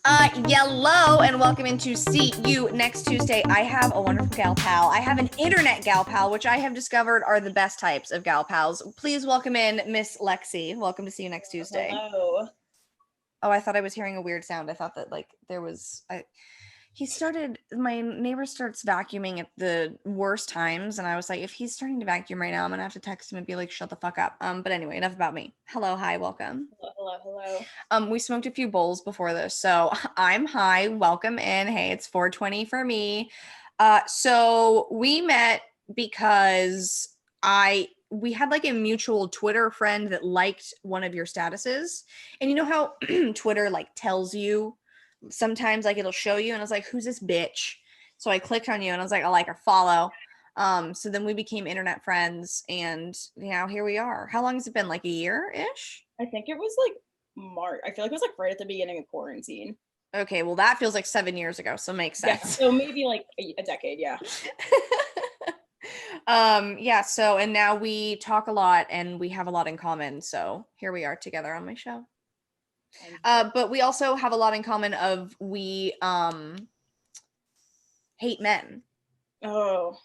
Yellow, and welcome into See You Next Tuesday. I have a wonderful gal pal. I have an internet gal pal, which I have discovered are the best types of gal pals. Please welcome in Miss Lexi. Welcome to See You Next Tuesday. Hello. Oh, I thought I was hearing a weird sound. I thought that my neighbor starts vacuuming at the worst times, and I was like, if he's starting to vacuum right now, I'm gonna have to text him and be like, shut the fuck up. But anyway, enough about me. Hello, hi, welcome. Hello. We smoked a few bowls before this, so I'm high. Welcome in. Hey, it's 4:20 for me. So we met because we had like a mutual Twitter friend that liked one of your statuses, and you know how Twitter like tells you sometimes, like it'll show you, and I was like, who's this bitch? So I clicked on you and I was like, I like her, follow. So then we became internet friends, and now here we are. How long has it been? Like a year-ish? I think it was like March. I feel like it was like right at the beginning of quarantine. Okay, well that feels like 7 years ago, so makes sense. Yeah, so maybe like a decade, yeah. Yeah, so and now we talk a lot and we have a lot in common, so here we are together on my show. But we also have a lot in common of we hate men. Oh.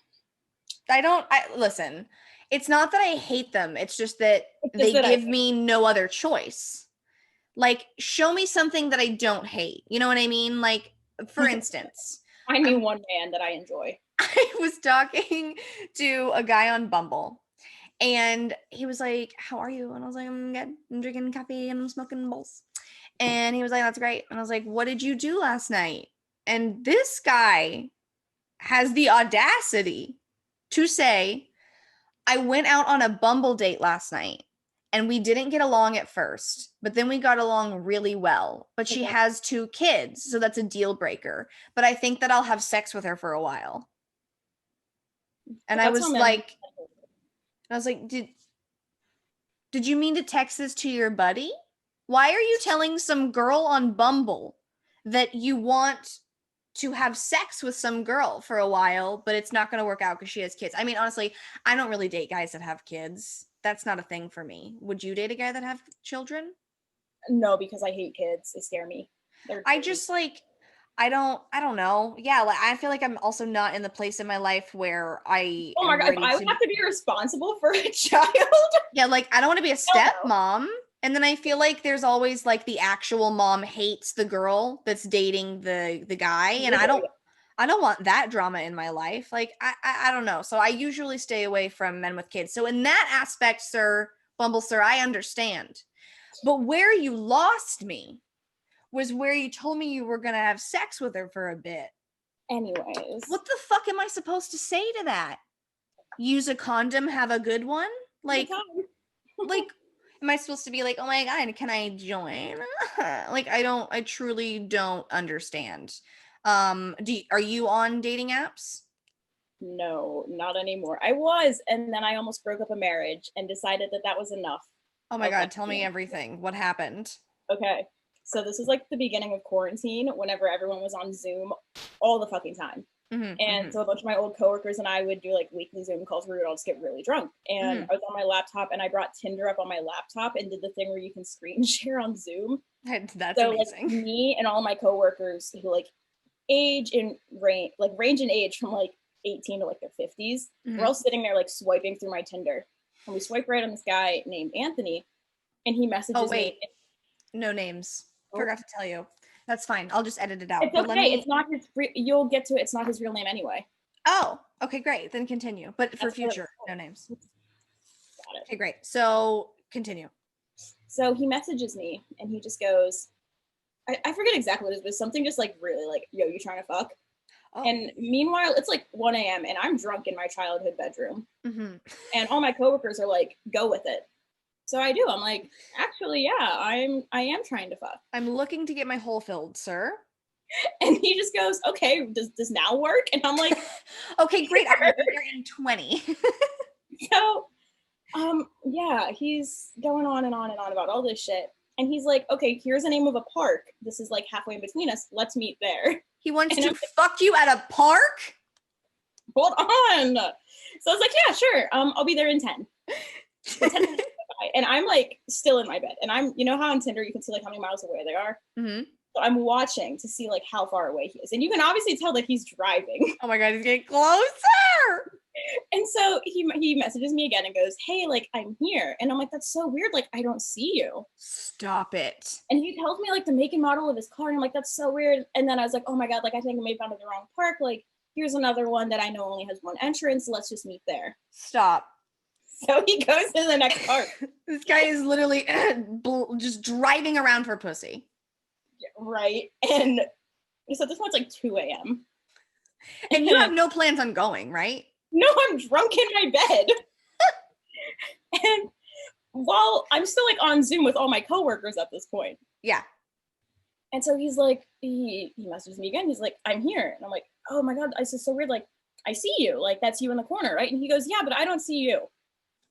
Listen, it's not that I hate them, it's just that they give me no other choice. Like, show me something that I don't hate. You know what I mean? Like, for instance, I mean one man that I enjoy. I was talking to a guy on Bumble, and he was like, how are you? And I was like, I'm good. I'm drinking coffee and I'm smoking bowls. And he was like, that's great. And I was like, what did you do last night? And this guy has the audacity to say, I went out on a Bumble date last night and we didn't get along at first, but then we got along really well. But she has 2 kids, so that's a deal breaker. But I think that I'll have sex with her for a while. And I was like, did you mean to text this to your buddy? Why are you telling some girl on Bumble that you want to have sex with some girl for a while, but it's not going to work out because she has kids? I mean, honestly, I don't really date guys that have kids. That's not a thing for me. Would you date a guy that have children? No, because I hate kids. They scare me. I just like, I don't know. Yeah, like I feel like I'm also not in the place in my life where I Oh my god, if I would have to be responsible for a child. Yeah, like I don't want to be a stepmom. And then I feel like there's always like the actual mom hates the girl that's dating the guy, and I don't want that drama in my life. Like I don't know. So I usually stay away from men with kids. So in that aspect, sir, Bumble sir, I understand. But where you lost me was where you told me you were going to have sex with her for a bit. Anyways. What the fuck am I supposed to say to that? Use a condom, have a good one? Like am I supposed to be like, oh my god, can I join? Like I truly don't understand. Are you on dating apps? No, not anymore. I was, and then I almost broke up a marriage and decided that was enough. Oh my god, tell me everything. What happened? Okay, so this is like the beginning of quarantine, whenever everyone was on Zoom all the fucking time. So a bunch of my old coworkers and I would do like weekly Zoom calls where we would all just get really drunk. And I was on my laptop and I brought Tinder up on my laptop and did the thing where you can screen share on Zoom. That's so amazing. Like me and all my coworkers who like range in age from like 18 to like their 50s, we're all sitting there like swiping through my Tinder. And we swipe right on this guy named Anthony, and he messages me. No names. Forgot to tell you. That's fine. I'll just edit it out. It's okay. It's not his. You'll get to it. It's not his real name anyway. Oh, okay, great. Then continue. But for future, no names. Got it. Okay, great. So continue. So he messages me, and he just goes, I forget exactly what it is, but something just like really like, yo, you trying to fuck? Oh. And meanwhile, it's like 1 a.m. and I'm drunk in my childhood bedroom. And all my coworkers are like, go with it. So I do. I'm like, actually, yeah, I am trying to fuck. I'm looking to get my hole filled, sir. And he just goes, okay, does now work? And I'm like, okay, great. I'm in 20. So, yeah, he's going on and on and on about all this shit. And he's like, okay, here's the name of a park. This is like halfway in between us. Let's meet there. He wants to fuck you at a park? Hold on. So I was like, yeah, sure. I'll be there in 10. 10 minutes. And I'm like still in my bed. And I'm, you know how on Tinder you can see like how many miles away they are? So So I'm watching to see like how far away he is. And you can obviously tell that he's driving. Oh my God, he's getting closer. And so he messages me again and goes, hey, like, I'm here. And I'm like, that's so weird. Like, I don't see you. Stop it. And he tells me like the make and model of his car. And I'm like, that's so weird. And then I was like, oh my God, like, I think I may have found the wrong park. Like, here's another one that I know only has one entrance. Let's just meet there. Stop. So he goes to the next park. This guy is literally just driving around for pussy. Right. And so this one's like 2 a.m. And you have no plans on going, right? No, I'm drunk in my bed. And while I'm still like on Zoom with all my coworkers at this point. Yeah. And so he's like, he messages me again. He's like, I'm here. And I'm like, oh my God, this is so weird. Like, I see you. Like, that's you in the corner, right? And he goes, yeah, but I don't see you.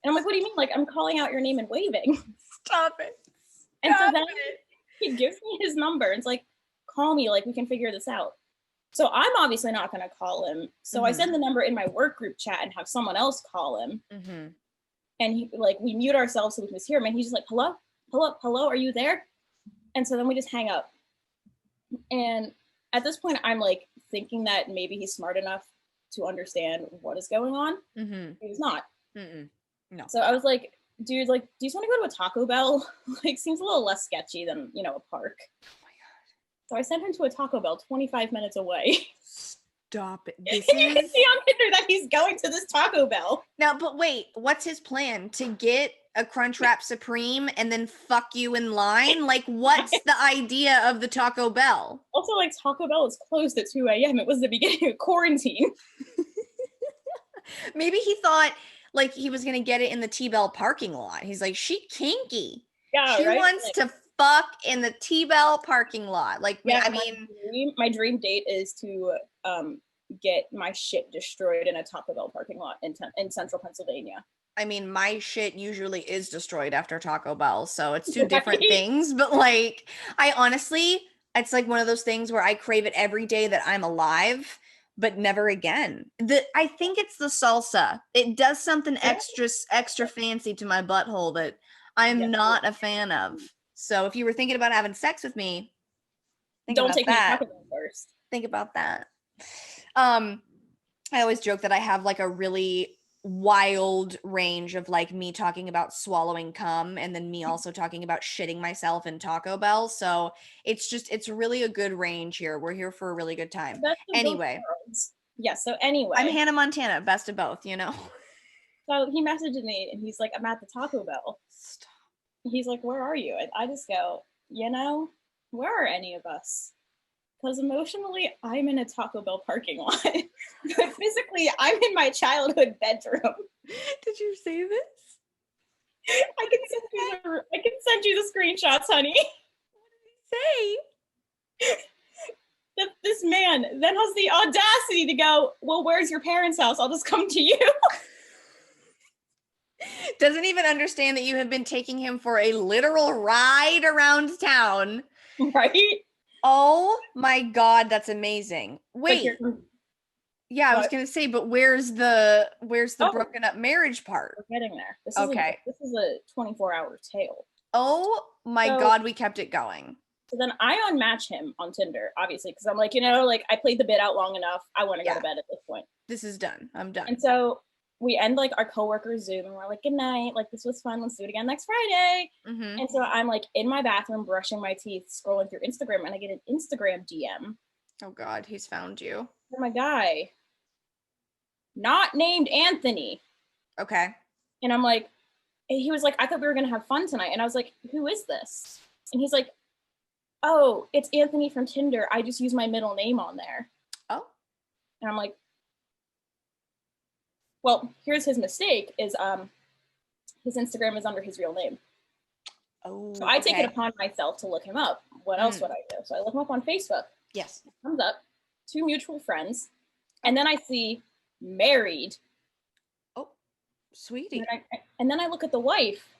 And I'm like, what do you mean? Like, I'm calling out your name and waving. Stop it. And so then he gives me his number. It's like, call me. Like, we can figure this out. So I'm obviously not going to call him. So I send the number in my work group chat and have someone else call him. And he, like, we mute ourselves so we can just hear him. And he's just like, hello, hello, hello, are you there? And so then we just hang up. And at this point, I'm like thinking that maybe he's smart enough to understand what is going on. He's not. No. So I was like, dude, like, do you just want to go to a Taco Bell? Like, seems a little less sketchy than, you know, a park. So I sent him to a Taco Bell 25 minutes away. Stop it. You can see on Tinder that he's going to this Taco Bell. Now, but wait, what's his plan? To get a Crunchwrap Supreme and then fuck you in line? Like, what's the idea of the Taco Bell? Also, like, Taco Bell is closed at 2 a.m. It was the beginning of quarantine. Maybe he thought, like, he was going to get it in the T-Bell parking lot. He's like, she kinky. Yeah, she right? wants to fuck in the T-Bell parking lot. Like, yeah, I mean, my dream date is to get my shit destroyed in a Taco Bell parking lot in central Pennsylvania. I mean, my shit usually is destroyed after Taco Bell, so it's two different things. But like, I honestly, it's like one of those things where I crave it every day that I'm alive, but never again. I think it's the salsa. It does something extra fancy to my butthole that I'm not a fan of. So if you were thinking about having sex with me, don't take me to Taco Bell first. Think about that. I always joke that I have like a really wild range of like me talking about swallowing cum and then me also talking about shitting myself in Taco Bell. So it's really a good range here. We're here for a really good time. Anyway. Yeah, so anyway. I'm Hannah Montana, best of both, you know? So he messaged me and he's like, I'm at the Taco Bell. Stop. He's like, where are you? And I just go, you know, where are any of us? Because emotionally, I'm in a Taco Bell parking lot. But physically, I'm in my childhood bedroom. Did you say this? I can send you the screenshots, honey. What did he say? This man then has the audacity to go, well, where's your parents' house? I'll just come to you. Doesn't even understand that you have been taking him for a literal ride around town. Right? Oh my God, that's amazing. Wait. Yeah, I was going to say, but where's the broken up marriage part? We're getting there. This is a 24-hour tale. Oh my God, we kept it going. So then I unmatch him on Tinder, obviously, because I'm like, you know, like I played the bit out long enough. I want to go to bed at this point. This is done. I'm done. And so we end like our coworkers Zoom and we're like, good night. Like, this was fun. Let's do it again next Friday. And so I'm like in my bathroom, brushing my teeth, scrolling through Instagram, and I get an Instagram DM. Oh God, he's found you. From a guy not named Anthony. Okay. And I'm like, he was like, I thought we were going to have fun tonight. And I was like, who is this? And he's like, oh, it's Anthony from Tinder. I just use my middle name on there. Oh. And I'm like, well, here's his mistake is his Instagram is under his real name. Oh, so I take it upon myself to look him up. What else would I do? So I look him up on Facebook. Yes. It comes up, 2 mutual friends. And then I see married. Oh, sweetie. And then I look at the wife.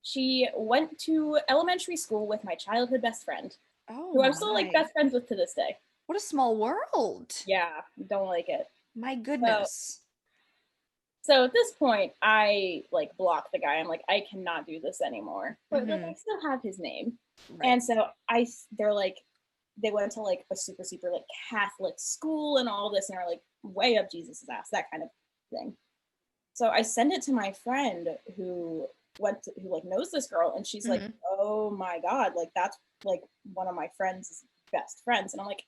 She went to elementary school with my childhood best friend. Oh, who I'm still like best friends with to this day. What a small world. Yeah, don't like it. My goodness. So at this point, I like block the guy. I'm like, I cannot do this anymore. But I still have his name. Right. And so they're like, they went to like a super, super like Catholic school and all this, and they're like way up Jesus's ass, that kind of thing. So I send it to my friend who who like knows this girl, and she's like, Mm-hmm. oh my God, like that's like one of my friend's best friends. And I'm like,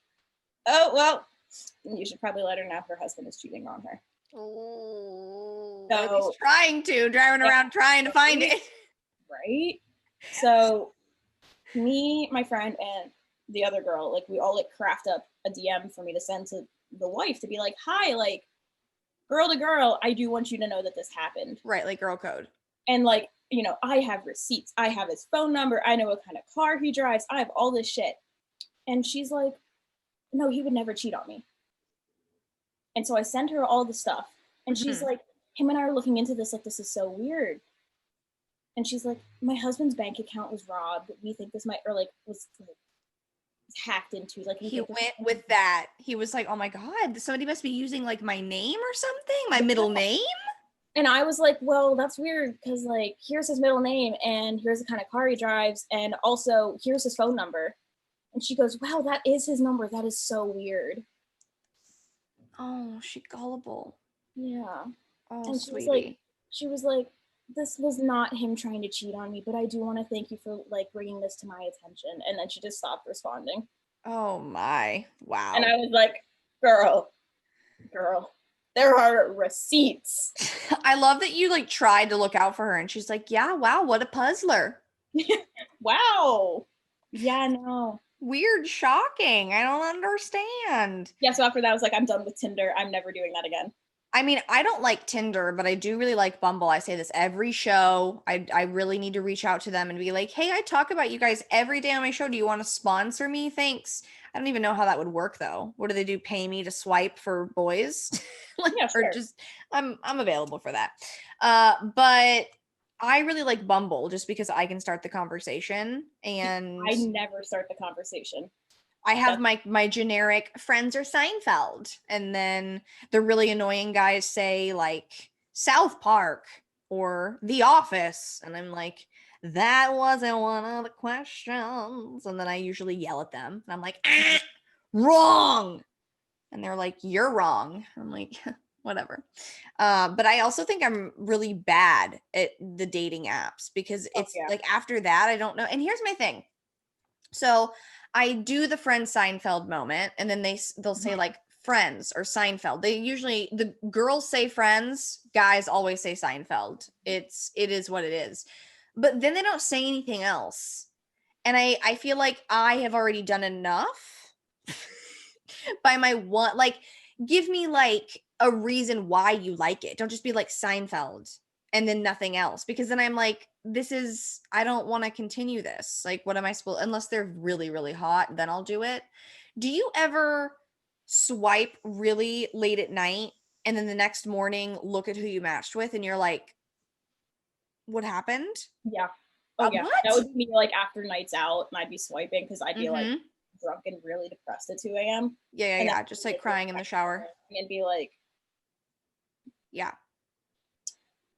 oh, well, you should probably let her know her husband is cheating on her. Oh, or at least So, driving yeah, around trying to find right? it. Right? So me, my friend, and the other girl, like we all like craft up a DM for me to send to the wife to be like, hi, like girl to girl, I do want you to know that this happened. Right, like girl code. And like, you know, I have receipts, I have his phone number, I know what kind of car he drives, I have all this shit. And she's like, no, he would never cheat on me. And so I send her all the stuff, and she's Mm-hmm. like, him and I are looking into this, like this is so weird. And she's like, my husband's bank account was robbed, we think this might, or like was like hacked into, like we He think went with that. He was like, oh my God, somebody must be using like my name or something, my middle name. and I was like, well, that's weird because like here's his middle name and here's the kind of car he drives and also here's his phone number. And she goes, wow, that is his number. That is so weird. Oh, she gullible. Yeah. Oh, And sweetie. she was like, this was not him trying to cheat on me, but I do want to thank you for like bringing this to my attention. And then she just stopped responding. Oh my. And Wow. I was like, girl, there are receipts. I love that you like tried to look out for her and she's like, yeah, wow, what a puzzler. Wow. Yeah, no. Weird, shocking. I don't understand. Yeah, so after that, I was like, I'm done with Tinder. I'm never doing that again. I mean, I don't like Tinder, but I do really like Bumble. I say this every show. I really need to reach out to them and be like, hey, I talk about you guys every day on my show. Do you want to sponsor me? Thanks. I don't even know how that would work though. What do they do? Pay me to swipe for boys? Like, Yeah, or sure. just I'm available for that. But I really like Bumble just because I can start the conversation and I never start the conversation. I have That's my generic friends are Seinfeld, and then the really annoying guys say like South Park or The Office, and I'm like, that wasn't one of the questions, and then I usually yell at them, and I'm like, ah, wrong, and they're like, you're wrong. I'm like, whatever. But I also think I'm really bad at the dating apps because oh it's yeah. like after that I don't know. And here's my thing. So I do the friend Seinfeld moment, and then they'll say like Friends or Seinfeld. They usually the girls say Friends, guys always say Seinfeld. It is what it is. But then they don't say anything else. And I feel like I have already done enough by my one like give me like a reason why you like it. Don't just be like Seinfeld and then nothing else because then I'm like this is I don't want to continue this. Like what am I supposed unless they're really really hot, then I'll do it. Do you ever swipe really late at night and then the next morning look at who you matched with and you're like what happened? Yeah. Oh yeah. That What? would be me like after nights out, and I'd be swiping because I'd be like Mhm. drunk and really depressed at 2 a.m. Yeah, yeah, And then yeah, just like like look crying in the back shower. and be like, Yeah.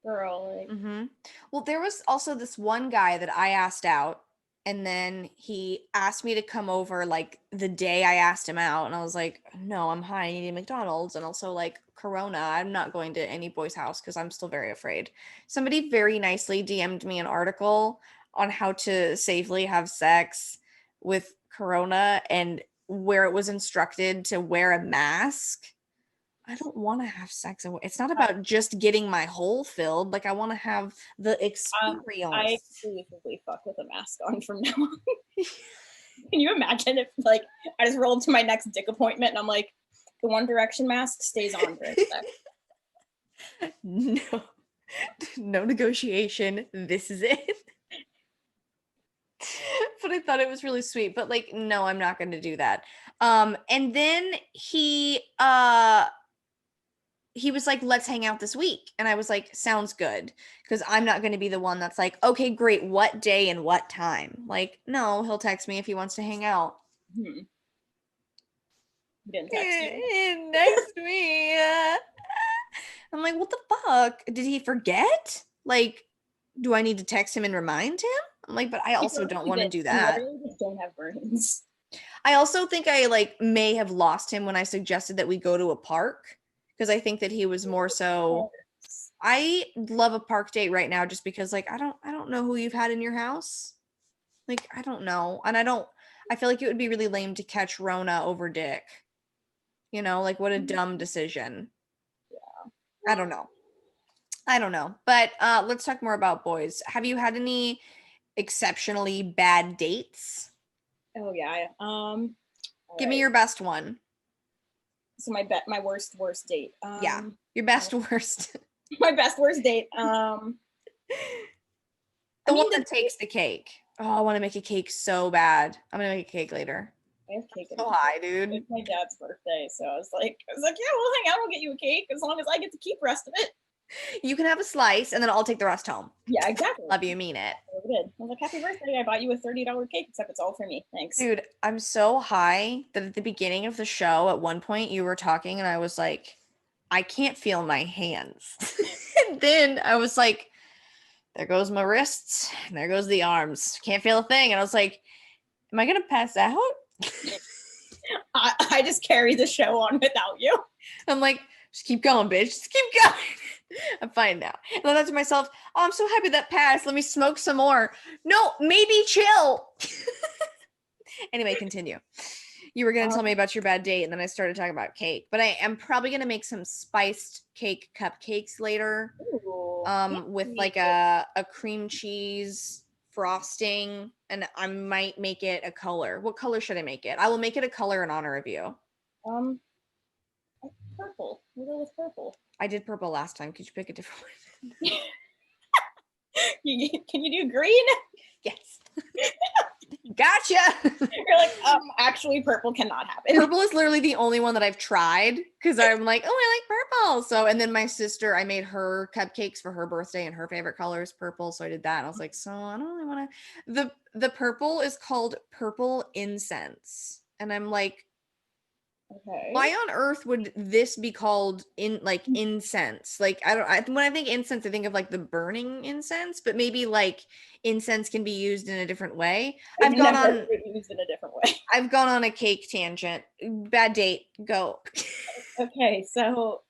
girl, like Well, there was also this one guy that I asked out, and then he asked me to come over like the day I asked him out, and I was like, "No, I'm high. I need McDonald's, and also like Corona. I'm not going to any boy's house because I'm still very afraid." Somebody very nicely DM'd me an article on how to safely have sex with Corona and where it was instructed to wear a mask. I don't want to have sex. It's not I about just getting my hole filled. Like I want to have the I experience. exclusively fuck with a mask on from now on. Can you imagine if like I just rolled to my next dick appointment and I'm like, the One Direction mask stays on for a sec. No, no negotiation. This is it. But I thought it was really sweet. But like, no, I'm not going to do that. And then he was like, let's hang out this week. And I was like, sounds good. Because I'm not going to be the one that's like, okay, great. What day and what time? Like, no, he'll text me if he wants to hang out. Hmm. He didn't text you. Next me. I'm like, what the fuck? Did he forget? Like, do I need to text him and remind him? I'm like, but I also don't want to do And that. literally just don't have brains. I also think I like may have lost him when I suggested that we go to a park because I think that he was more so I love a park date right now just because like I don't know who you've had in your house. Like I don't know. And I feel like it would be really lame to catch Rona over Dick. You know, like what a dumb decision. I don't know. I don't know. But let's talk more about boys. Have you had any exceptionally bad dates? Oh yeah. All Give me right. your best one. So my worst date. Yeah. Your best worst. My best worst date. I The one mean the that takes the cake. Oh, I want to make a cake so bad. I'm gonna make a cake later. I have cake in So my high, fridge. dude. It's my dad's birthday, so I was like, yeah, we'll hang out. We'll get you a cake as long as I get to keep the rest of it. You can have a slice and then I'll take the rest home. Yeah, exactly. Love you, mean it. That's what we did. I was like, happy birthday! I bought you a $30 cake, except it's all for me. Thanks. Dude, I'm so high that at the beginning of the show, at one point, you were talking and I was like, I can't feel my hands. And then I was like, there goes my wrists and there goes the arms. Can't feel a thing. And I was like, am I gonna pass out? I just carry the show on without you. I'm like, just keep going, bitch. Just keep going. I'm fine now. And I thought to myself, oh, I'm so happy that passed. Let me smoke some more. No, maybe chill. Anyway, continue. You were going to tell me about your bad date, and then I started talking about cake. But I am probably going to make some spiced cake cupcakes later, Ooh, with like a cream cheese frosting, and I might make it a color. What color should I make it? I will make it a color in honor of you. um, purple. We'll go with purple. I did purple last time. Could you pick a different one? Can you do green? Yes. Gotcha. You're like, actually, purple cannot happen. Purple is literally the only one that I've tried because I'm like, oh, I like purple. So, and then my sister, I made her cupcakes for her birthday, and her favorite color is purple. So I did that. And I was like, so I don't really want to. The purple is called purple incense, and I'm like, Okay. why on earth would this be called incense? Like when I think incense, I think of like the burning incense, but maybe like incense can be used in a different way. I've gone on used in a different way. I've gone on a cake tangent. Bad date. Go. Okay, so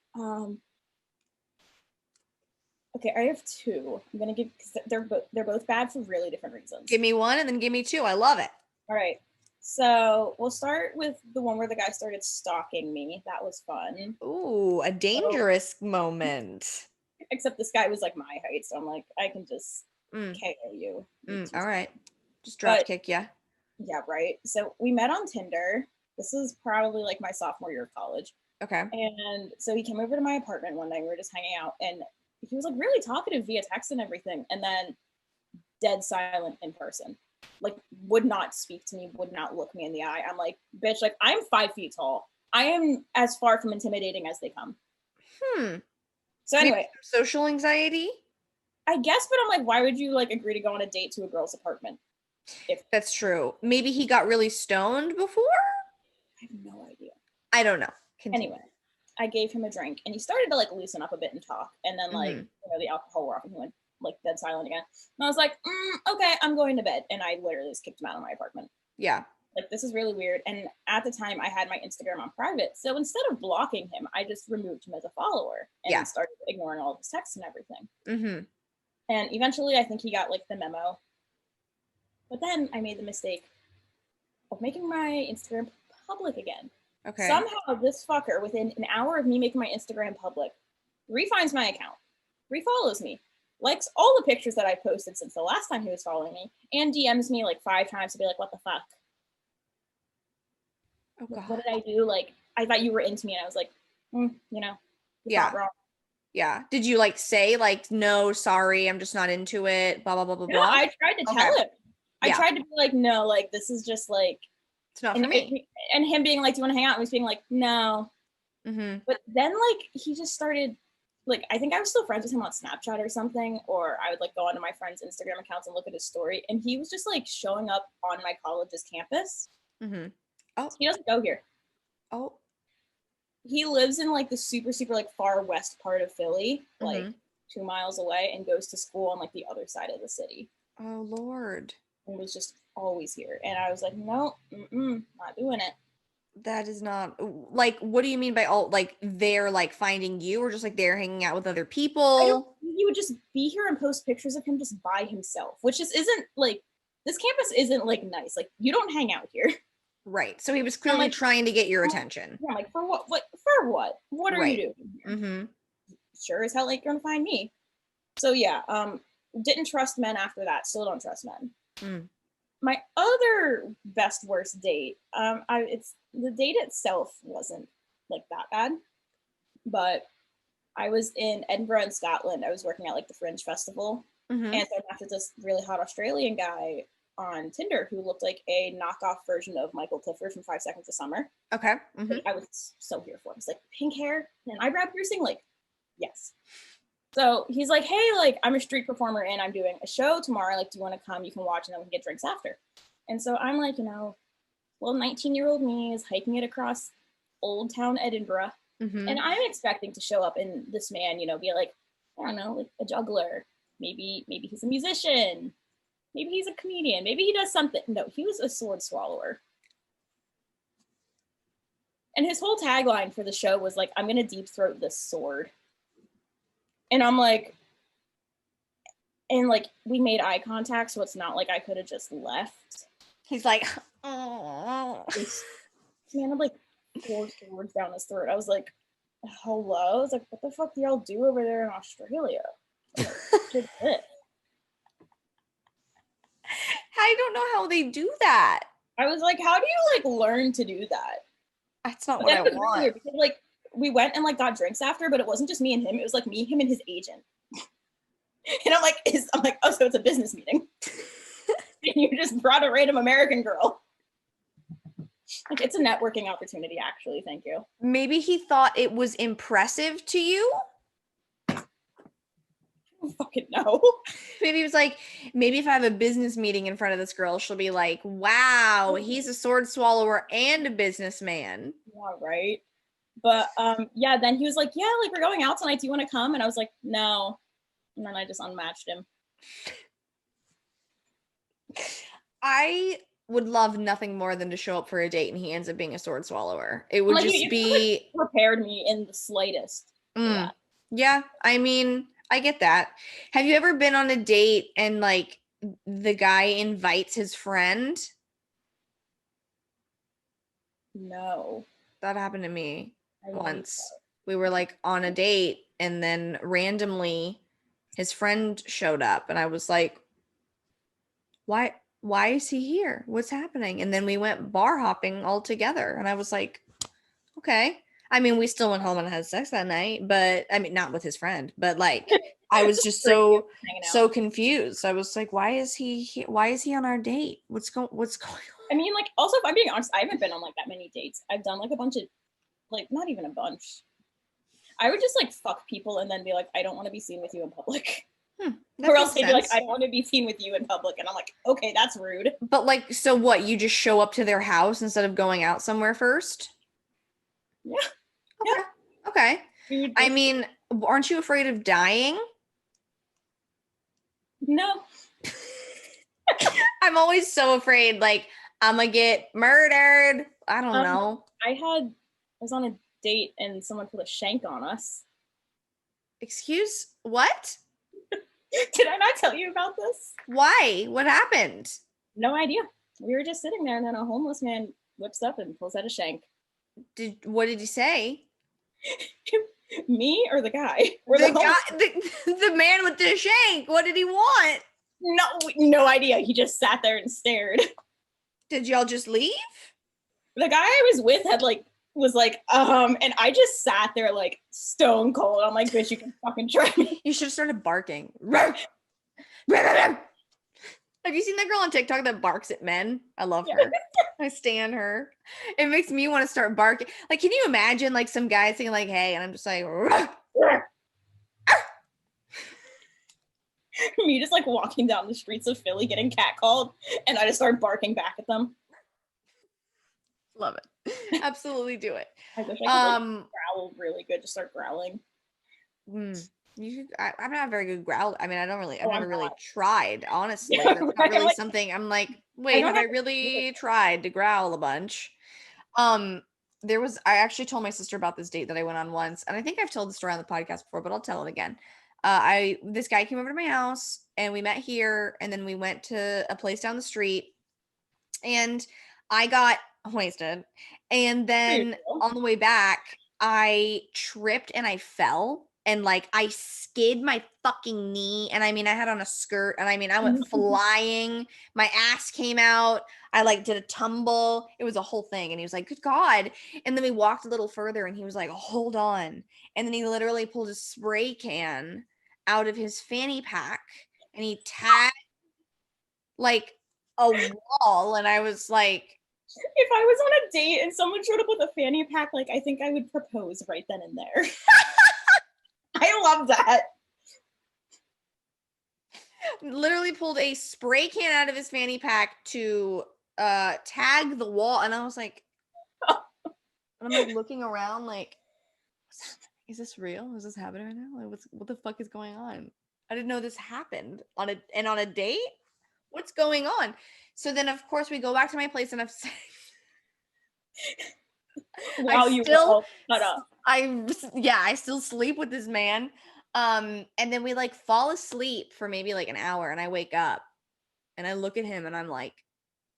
okay, I have two. I'm gonna give because they're both bad for really different reasons. Give me one and then give me two. I love it. All right. So we'll start with the one where the guy started stalking me. That was fun. Ooh, a dangerous moment. Except this guy was like my height, so I'm like, I can just Mm, KO you. all right. Just drop kick ya. Yeah, right. So we met on Tinder. This was probably like my sophomore year of college. Okay. And so he came over to my apartment one night. We were just hanging out, and he was like really talkative via text and everything, and then dead silent in person. Like would not speak to me, would not look me in the eye. I'm like, bitch, like I'm 5 feet tall. I am as far from intimidating as they come. So anyway, social anxiety. I guess, but I'm like, why would you like agree to go on a date to a girl's apartment? If that's true, maybe he got really stoned before. I have no idea. I don't know. Continue. Anyway, I gave him a drink, and he started to like loosen up a bit and talk, and then like the alcohol wore off, and he went like dead silent again. And I was like, okay, I'm going to bed, and I literally just kicked him out of my apartment. Yeah. Like this is really weird. And at the time, I had my Instagram on private, so instead of blocking him, I just removed him as a follower and started ignoring all of his texts and everything. And eventually, I think he got like the memo. But then I made the mistake of making my Instagram public again. Okay. Somehow this fucker, within an hour of me making my Instagram public, refinds my account, refollows me, likes all the pictures that I posted since the last time he was following me, and DMs me like 5 times to be like, what the fuck? Oh, God. What did I do? Like, I thought you were into me, and I was like, yeah. Wrong. Yeah. Did you like say like, no, sorry, I'm just not into it, blah, blah, blah, blah, blah? I tried to tell him. I tried to be like, no, like, this is just like, it's not for me. And him being like, do you want to hang out? And he's being like, no. But then like, he just started, like, I think I was still friends with him on Snapchat or something, or I would like go onto my friend's Instagram accounts and look at his story. And he was just like showing up on my college's campus. Oh, he doesn't go here. Oh, he lives in like the super, super like far west part of Philly, like 2 miles away, and goes to school on like the other side of the city. Oh Lord. and was just always here. And I was like, no, not doing it. That is not like, what do you mean by all, like they're like finding you, or just like they're hanging out with other I don't people? he would just be here and post pictures of him just by himself, which just isn't like this campus isn't like nice. Like you don't hang out here. Right. So he was And I'm clearly like, trying to get your oh, attention. yeah, I'm like, for what? What for what? What are you Right. doing here? Mm-hmm. Sure as hell ain't gonna find me. So yeah, didn't trust men after that. Still don't trust men. Mm. My other best worst date, it's the date itself wasn't like that bad, but I was in Edinburgh in Scotland. I was working at like the Fringe Festival, Mm-hmm. and so I met this really hot Australian guy on Tinder who looked like a knockoff version of Michael Clifford from 5 Seconds of Summer. Okay. Mm-hmm. I was so here for. He's like pink hair and eyebrow piercing, like yes. So he's like, hey, like I'm a street performer and I'm doing a show tomorrow. Like, do you want to come? You can watch and then we can get drinks after. And so I'm like, little 19-year-old me is hiking it across Old Town Edinburgh. Mm-hmm. And I'm expecting to show up and this man, be like, I don't know, like a juggler. Maybe he's a musician. Maybe he's a comedian. Maybe he does something. No, he was a sword swallower. And his whole tagline for the show was like, I'm gonna deep throat this sword. And I'm like, and like we made eye contact, so it's not like I could have just left. He's like, oh. This man had like 4 swords down his throat. I was like, hello? I was like, what the fuck do y'all do over there in Australia? Like, I don't know how they do that. I was like, how do you like learn to do that? That's not But what then I it was want. weird because like we went and like got drinks after, but it wasn't just me and him. It was like me, him, and his agent. And I'm like, oh, so it's a business meeting. And you just brought a random American girl. Like it's a networking opportunity, actually. Thank you. Maybe he thought it was impressive to you. I don't fucking know. Maybe he was like, maybe if I have a business meeting in front of this girl, she'll be like, wow, he's a sword swallower and a businessman. Yeah, right. But yeah, then he was like, yeah, like we're going out tonight. Do you want to come? And I was like, no. And then I just unmatched him. I would love nothing more than to show up for a date and he ends up being a sword swallower. It would Like just you be like, prepared me in the slightest for that. Yeah, I mean, I get that. Have you ever been on a date and like the guy invites his friend? No. That happened to me I once. We were like on a date and then randomly his friend showed up and I was like, why is he here? What's happening? And then we went bar hopping all together and I was like, okay. I mean, we still went home and had sex that night, but I mean, not with his friend, but like I was just so confused. I was like, why is he on our date? What's going on? I mean, like, also, if I'm being honest, I haven't been on like that many dates. I've done like a bunch of, like, not even a bunch. I would just like fuck people and then be like, I don't want to be seen with you in public. Or else they'd be like, I don't want to be seen with you in public. And I'm like, okay, that's rude. But like, so what? You just show up to their house instead of going out somewhere first? Yeah. Okay. Yeah. Okay. Dude, I mean, aren't you afraid of dying? No. I'm always so afraid, like, I'm gonna get murdered. I don't know. I was on a date and someone put a shank on us. Excuse what? Did I not tell you about this? Why? What happened? No idea. We were just sitting there and then a homeless man whips up and pulls out a shank. What did he say? Me or the guy? Or the guy, the man with the shank. What did he want? No idea. He just sat there and stared. Did y'all just leave? The guy I was with was like, and I just sat there like stone cold. I'm like, bitch, you can fucking try me. You should have started barking. Have you seen that girl on TikTok that barks at men? I love her. I stan her. It makes me want to start barking. Like, can you imagine like some guy saying like, hey, and I'm just like, me just like walking down the streets of Philly getting catcalled, and I just start barking back at them. Love it. Absolutely do it. I wish I could growl really good, just start growling. I'm not a very good growl. I mean, I've Oh, never I'm really not. tried, honestly. Yeah, That's not right. I'm really like, something I'm like, I wait, don't have I have to. really tried to growl a bunch? Um, I actually told my sister about this date that I went on once, and I think I've told the story on the podcast before, but I'll tell it again. This guy came over to my house and we met here, and then we went to a place down the street, and I got wasted. And then on the way back, I tripped and I fell and like I skid my fucking knee. And I mean, I had on a skirt and I mean, I went flying. My ass came out. I like did a tumble. It was a whole thing. And he was like, good God. And then we walked a little further and he was like, hold on. And then he literally pulled a spray can out of his fanny pack and he tagged like a wall, and I was like, If I was on a date and someone showed up with a fanny pack, like I think I would propose right then and there. I love that. literally pulled a spray can out of his fanny pack to tag the wall, and I was like, and I'm like looking around like, is this real? Is this happening right now? Like, what the fuck is going on? I didn't know this happened on a date. What's going on? So then, of course, we go back to my place, and I While you were still, all cut up. I still sleep with this man. And then we like fall asleep for maybe like an hour, and I wake up and I look at him and I'm like,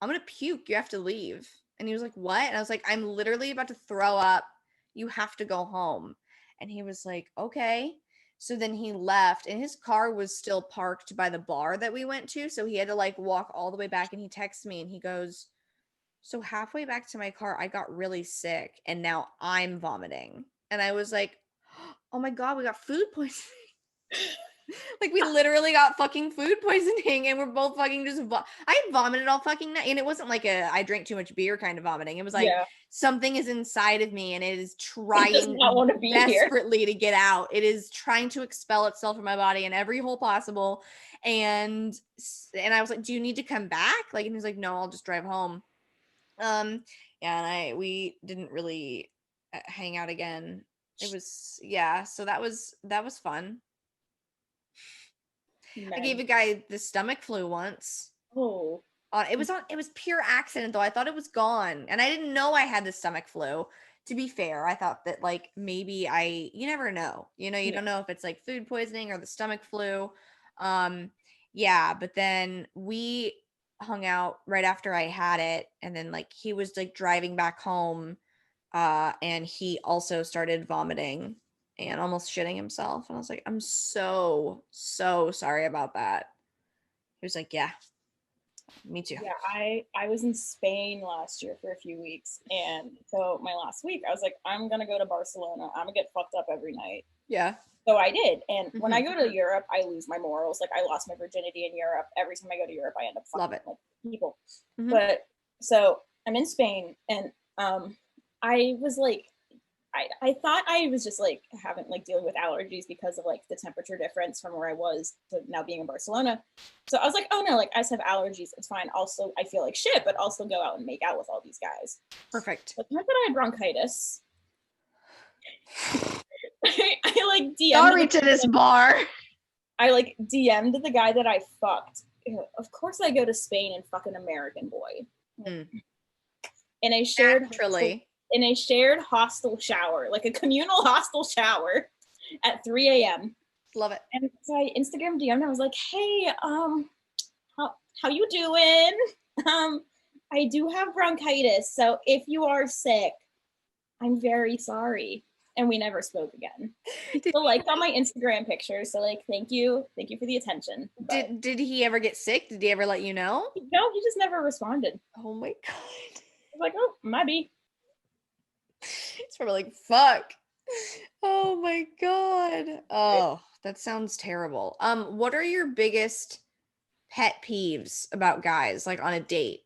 I'm gonna puke. You have to leave. And he was like, what? And I was like, I'm literally about to throw up. You have to go home. And he was like, okay. So then he left, and his car was still parked by the bar that we went to. So he had to like walk all the way back, and he texts me and he goes, so halfway back to my car, I got really sick and now I'm vomiting. And I was like, oh my God, we got food poisoning. Like we literally got fucking food poisoning and we're both fucking just I vomited all fucking night, and it wasn't like a I drank too much beer kind of vomiting. It was like Yeah. something is inside of me and it is It does not trying want to be here. desperately to get out. It is trying to expel itself from my body in every hole possible. And I was like, do you need to come back? Like, and he's like, no, I'll just drive home. Yeah, and we didn't really hang out again. It was, yeah, so that was fun. I gave Men. a guy the stomach flu once. Oh. It was pure accident though. I thought it was gone, and I didn't know I had the stomach flu. To be fair, I thought that like maybe you never know. You Yeah. don't know if it's like food poisoning or the stomach flu. Um yeah, but then we hung out right after I had it, and then like he was like driving back home, and he also started vomiting and almost shitting himself, and I was like, I'm so sorry about that. He was like, yeah, me too. Yeah, I was in Spain last year for a few weeks, and so my last week I was like, I'm gonna go to Barcelona. I'm gonna get fucked up every night. Yeah. So I did, and when I Hmm. go to Europe, I lose my morals. Like I lost my virginity in Europe. Every time I go to Europe, I end up Love fucking it. like people. Hmm. But so I'm in Spain, and I was like, I thought I was just like having like dealing with allergies because of like the temperature difference from where I was to now being in Barcelona. So I was like, oh no, like I just have allergies. It's fine. Also, I feel like shit, but I'll still go out and make out with all these guys. Perfect. But not that I had bronchitis. I like Sorry DM'd to this bar. I like DM'd the guy that I fucked. Of course I go to Spain and fuck an American boy. Mm. In a shared Naturally. in a shared hostel shower, like a communal hostel shower at 3 a.m. Love it. And so I Instagram DM'd. I was like, "Hey, how you doing? I do have bronchitis, so if you are sick, I'm very sorry." And we never spoke again. He Did, still liked all my Instagram pictures, so like, thank you for the attention. But did he ever get sick? Did he ever let you know? no, he just never responded. Oh my God. I was like, oh, maybe. It's probably like, fuck. Oh my God. Oh, that sounds terrible. What are your biggest pet peeves about guys like on a date?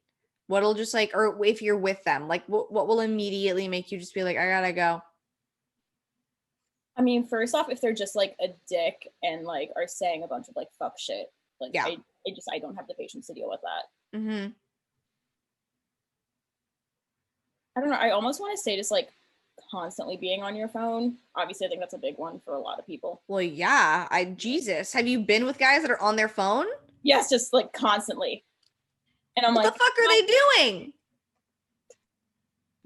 What'll just like, or if you're with them, like what will immediately make you just be like, I gotta go? I mean, first off, if they're just like a dick and like are saying a bunch of like fuck shit, like Yeah. I don't have the patience to deal with that. Mm-hmm. I don't know. I almost want to say just like constantly being on your phone. Obviously, I think that's a big one for a lot of people. Well, yeah, Jesus. Have you been with guys that are on their phone? Yes, just like constantly. And I'm What the like, fuck are they doing?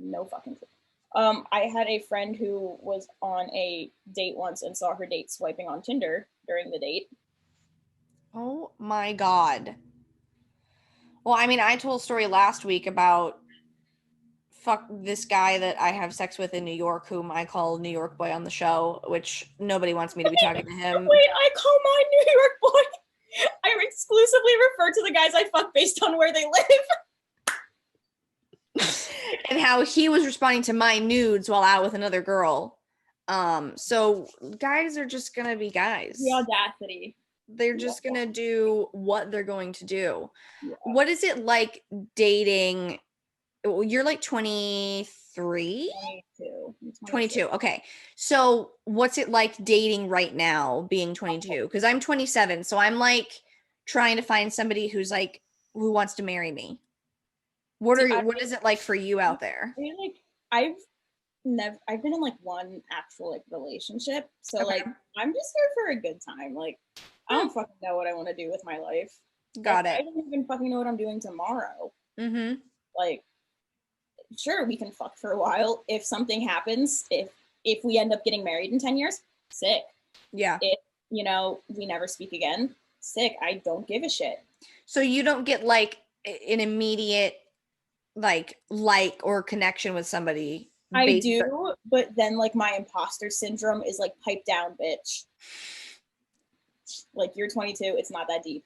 no fucking clue. I had a friend who was on a date once and saw her date swiping on Tinder during the date. Oh my God. Well, I mean, I told a story last week about fuck this guy that I have sex with in New York, whom I call New York boy on the show, which nobody wants me to be talking to him. Wait, I call mine New York boy. I exclusively refer to the guys I fuck based on where they live. And how he was responding to my nudes while out with another girl. So guys are just gonna be guys. The audacity. They're just gonna do what they're going to do. Yeah. What is it like dating? You're like 23? 22. 22. Okay. So what's it like dating right now being 22? Because I'm 27. So I'm like trying to find somebody who's like who wants to marry me. What is it like for you out there? Like I've been in like one actual like relationship. So Okay. like I'm just here for a good time. Like I don't fucking know what I want to do with my life. Got it. I don't even fucking know what I'm doing tomorrow. Mm-hmm. Like, sure, we can fuck for a while. If something happens, if we end up getting married in 10 years, sick. Yeah. If, you know, we never speak again, sick. I don't give a shit. So you don't get like an immediate like or connection with somebody. I do, but then like my imposter syndrome is like pipe down, bitch. Like you're 22, it's not that deep.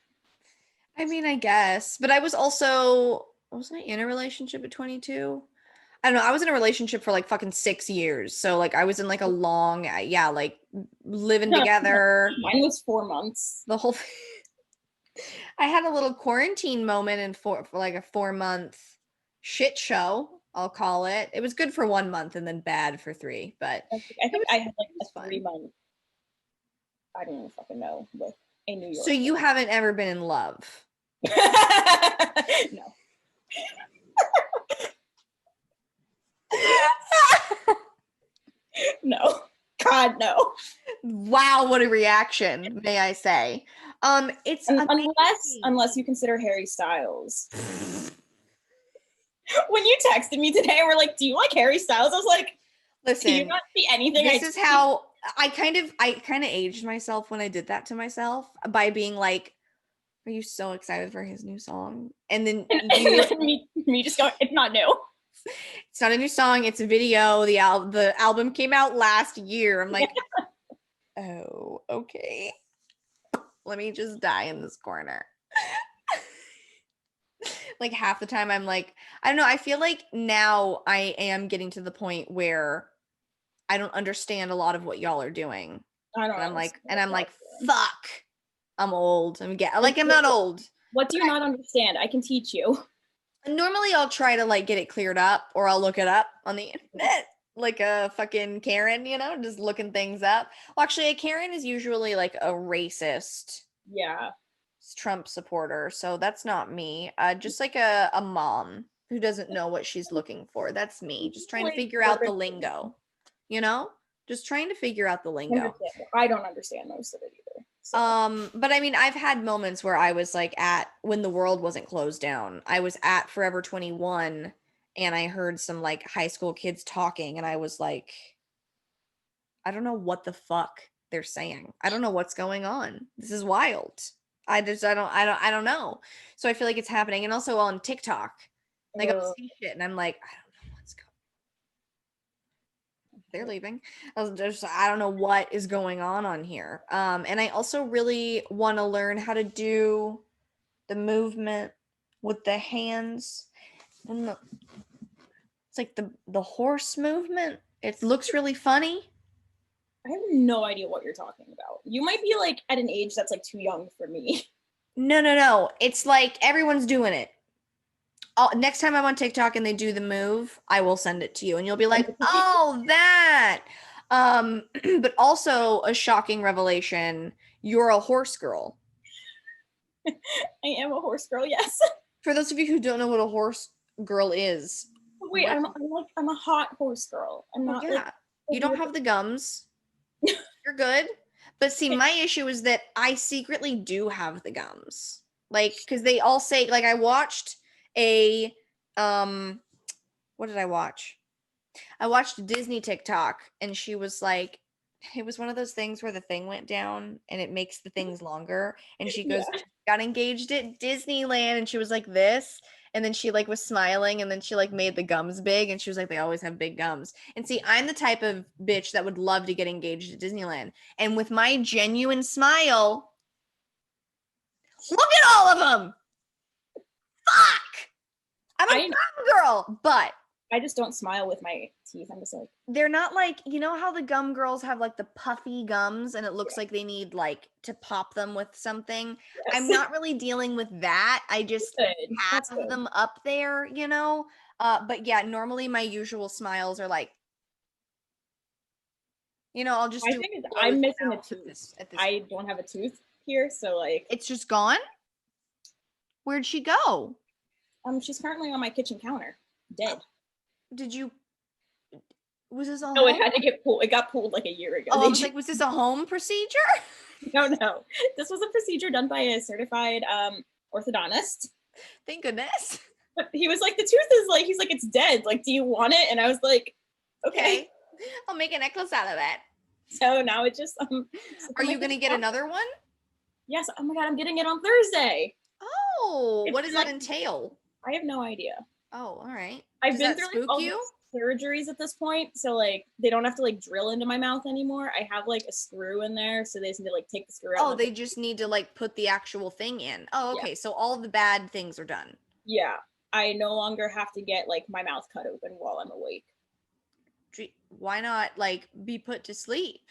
I mean, I guess, but I was I in a relationship at 22? I don't know. I was in a relationship for like fucking 6 years. So like I was in like a long, yeah, like living together. Mine was 4 months. The whole I had a little quarantine moment and for like a 4-month shit show, I'll call it. It was good for 1 month and then bad for 3, but I think I had like a fun. 3-month, I don't even fucking know, with a New York. So you haven't ever been in love? No. No. God, no. Wow, what a reaction, may I say. It's unless you consider Harry Styles. When you texted me today and were like, do you like Harry Styles? I was like, listen, do you not see anything? This is how I kind of aged myself when I did that to myself by being like, are you so excited for his new song? And then me just going, it's not new. It's not a new song, it's a video. The album came out last year. I'm like, oh, okay. Let me just die in this corner. Like half the time I'm like, I don't know, I feel like now I am getting to the point where I don't understand a lot of what y'all are doing. I don't. I'm like, fuck. I'm old. I'm not old. What do you not understand? I can teach you. Normally I'll try to like get it cleared up or I'll look it up on the internet like a fucking Karen, you know, just looking things up. Well, actually a Karen is usually like a racist. Yeah. Trump supporter. So that's not me. Just like a mom who doesn't know what she's looking for. That's me. Just trying to figure out the lingo. You know? Just trying to figure out the lingo. I don't understand most of it either. So. But I mean, I've had moments where I was like when the world wasn't closed down. I was at Forever 21 and I heard some like high school kids talking and I was like, I don't know what the fuck they're saying. I don't know what's going on. This is wild. I don't know. So I feel like it's happening. And also on TikTok, like I'll see shit and I'm like, I don't know what's going on. They're leaving. I don't know what is going on here. And I also really want to learn how to do the movement with the hands and it's like the horse movement. It looks really funny. I have no idea what you're talking about. You might be like at an age that's like too young for me. No. It's like everyone's doing it. Next time I'm on TikTok and they do the move, I will send it to you and you'll be like, oh, that. But also a shocking revelation. You're a horse girl. I am a horse girl, yes. For those of you who don't know what a horse girl is, Wait, I'm a hot horse girl. I'm Well, not like yeah, you don't have the gums. You're good. But see, my issue is that I secretly do have the gums. Like, because they all say, like, I watched a, what did I watch? I watched a Disney TikTok and she was like, it was one of those things where the thing went down and it makes the things longer. And she yeah. goes, got engaged at Disneyland. And she was like this. And then she like was smiling and then she like made the gums big. And she was like, they always have big gums. And see, I'm the type of bitch that would love to get engaged at Disneyland. And with my genuine smile, look at all of them. Fuck. I'm a gum girl, but I just don't smile with my teeth. I'm just like, they're not like, you know how the gum girls have like the puffy gums and it looks like they need like to pop them with something. I'm yes. not really dealing with that. I just Good. That's have good. them up there, you know. But yeah, normally my usual smiles are like, you know, I'll just I do think closed I'm missing a mouth tooth. at this I don't have a tooth here, so like, It's just gone. Where'd she go? she's currently on my kitchen counter, dead. Did you Was this a No, it home? had to get pulled. It got pulled like a year ago. Oh, I was like, was this a home procedure? No. This was a procedure done by a certified orthodontist. Thank goodness. But he was like, the tooth is like, he's like, it's dead. Like, do you want it? And I was like, okay. I'll make a necklace out of that. So now it just. Are you gonna get another one? Yes. Oh my god, I'm getting it on Thursday. Oh, what does that entail? I have no idea. Oh, all right. I've been Does that through like spook all you? these surgeries at this point, so like they don't have to like drill into my mouth anymore. I have like a screw in there, so they just need to like take the screw out. Oh, they just need to like put the actual thing in. Oh, okay. Yeah. So all the bad things are done. Yeah. I no longer have to get like my mouth cut open while I'm awake. Why not like be put to sleep?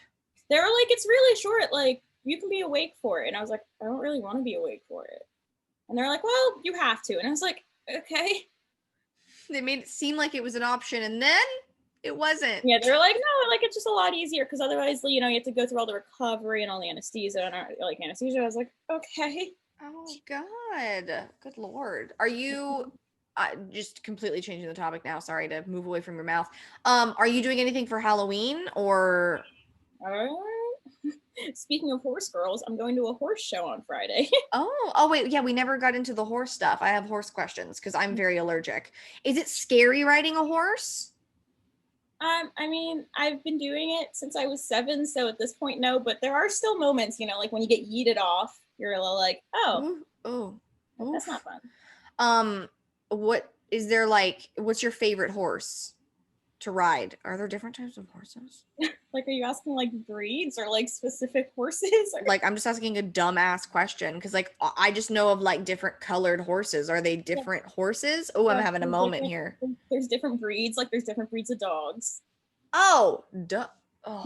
They're like, it's really short. Like you can be awake for it. And I was like, I don't really want to be awake for it. And they're like, well, you have to. And I was like, okay. They made it seem like it was an option and then it wasn't. Yeah, they're like, no, like it's just a lot easier because otherwise, you know, you have to go through all the recovery and all the anesthesia and like anesthesia. I was like, okay. Oh God, good Lord. Are you just completely changing the topic now? Sorry to move away from your mouth. Are you doing anything for Halloween or? Speaking of horse girls, I'm going to a horse show on Friday. Oh wait, yeah, we never got into the horse stuff. I have horse questions because I'm very allergic. Is it scary riding a horse? I mean, I've been doing it since I was 7, so at this point, no. But there are still moments, you know, like when you get yeeted off, you're a little like, oh, that's not fun. What is there like? What's your favorite horse to ride? Are there different types of horses? Like, are you asking like breeds or like specific horses? Or... Like, I'm just asking a dumbass question because, like, I just know of like different colored horses. Are they different horses? Oh, I'm having a moment here. There's different breeds. Like, there's different breeds of dogs. Oh, duh. Oh.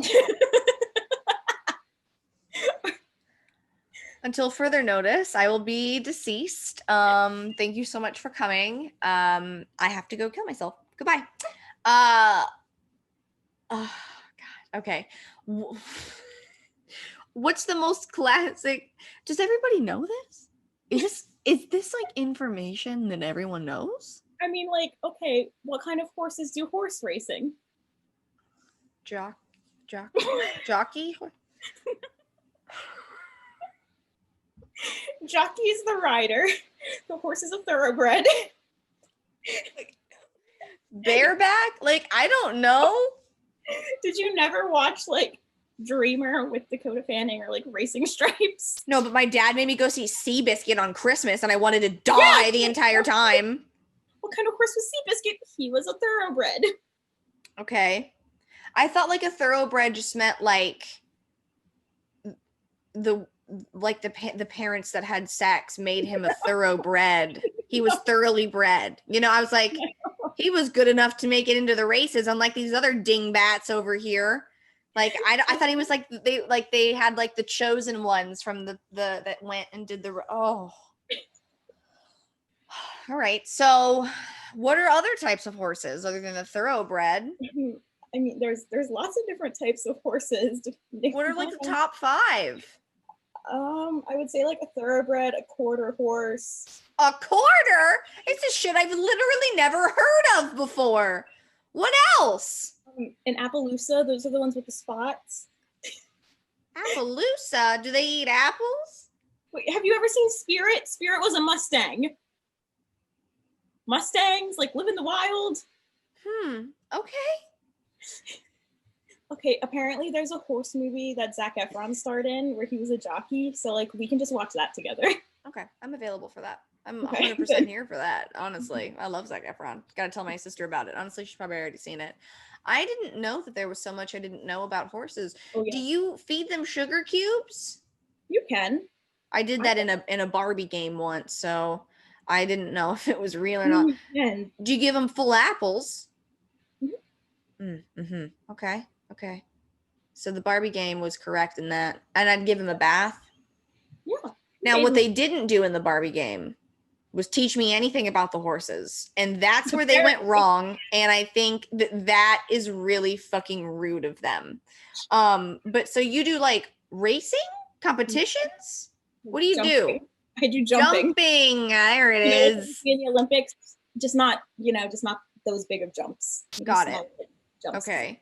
Until further notice, I will be deceased. Thank you so much for coming. I have to go kill myself. Goodbye. Oh God. Okay. What's the most classic? Does everybody know this? Is this like information that everyone knows? I mean, like, okay, what kind of horses do horse racing? Jockey? Jockey is the rider. The horse is a thoroughbred. Bareback? Like, I don't know. Did you never watch like Dreamer with Dakota Fanning or like Racing Stripes? No, but my dad made me go see Seabiscuit on Christmas and I wanted to die the entire time. What kind of horse was Seabiscuit? He was a thoroughbred. Okay. I thought like a thoroughbred just meant like the parents that had sex made him a thoroughbred. He was thoroughly bred. You know, I was like, he was good enough to make it into the races, unlike these other dingbats over here. Like I thought he was like they had like the chosen ones from the that went and did the oh. All right. So, what are other types of horses other than the thoroughbred? I mean, there's lots of different types of horses. What are like the top 5? I would say like a thoroughbred, a quarter horse. A quarter? It's a shit I've literally never heard of before. What else? An Appaloosa, those are the ones with the spots. Appaloosa? Do they eat apples? Wait, have you ever seen Spirit? Spirit was a Mustang. Mustangs, like, live in the wild. Okay. Okay, apparently there's a horse movie that Zac Efron starred in where he was a jockey, so, like, we can just watch that together. Okay, I'm available for that. I'm Okay, 100% good. here for that, honestly. I love Zac Efron. Gotta tell my sister about it. Honestly, she's probably already seen it. I didn't know that there was so much I didn't know about horses. Oh, yeah. Do you feed them sugar cubes? You can. I did that in a Barbie game once, so I didn't know if it was real or not. You can. Do you give them full apples? Mm-hmm. Okay. Okay. So the Barbie game was correct in that. And I'd give them a bath. Yeah. Now, what they didn't do in the Barbie game was teach me anything about the horses. And that's where they went wrong. And I think that is really fucking rude of them. But so you do like racing competitions? What do you do? I do jumping. There it is. In the Olympics, just not those big of jumps. Got it. Okay.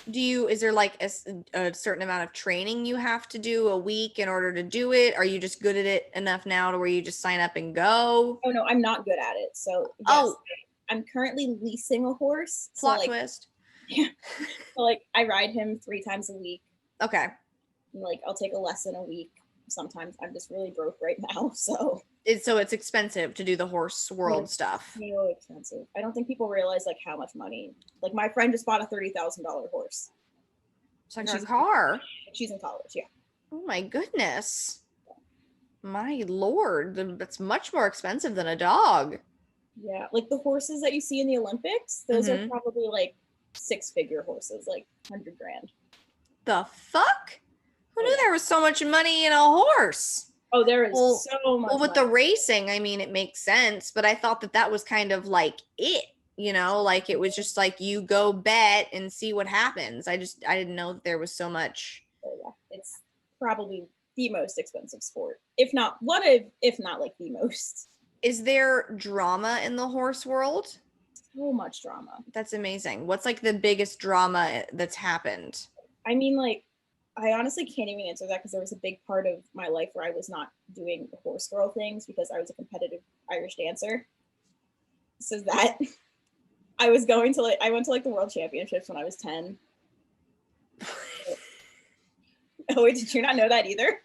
Is there like a certain amount of training you have to do a week in order to do it? Are you just good at it enough now to where you just sign up and go? Oh no, I'm not good at it. So yes, I'm currently leasing a horse. Plot twist. Yeah. So like I ride him 3 times a week. Okay. And, like I'll take a lesson a week. Sometimes I'm just really broke right now. So it's expensive to do the horse world stuff. So expensive. I don't think people realize like how much money. Like my friend just bought a $30,000 horse. It's like a car. She's in college, yeah. Oh my goodness. My lord, that's much more expensive than a dog. Yeah, like the horses that you see in the Olympics, those are probably like 6-figure horses, like $100,000. The fuck? Who knew there was so much money in a horse? Oh, there is so much. Well, with the racing, I mean, it makes sense, but I thought that was kind of like it, like it was just like you go bet and see what happens. I didn't know that there was so much. Oh, yeah. It's probably the most expensive sport, if not like the most. Is there drama in the horse world? So much drama. That's amazing. What's like the biggest drama that's happened? I mean, like, I honestly can't even answer that because there was a big part of my life where I was not doing the horse girl things because I was a competitive Irish dancer. So that I went to the world championships when I was 10. Oh wait, did you not know that either?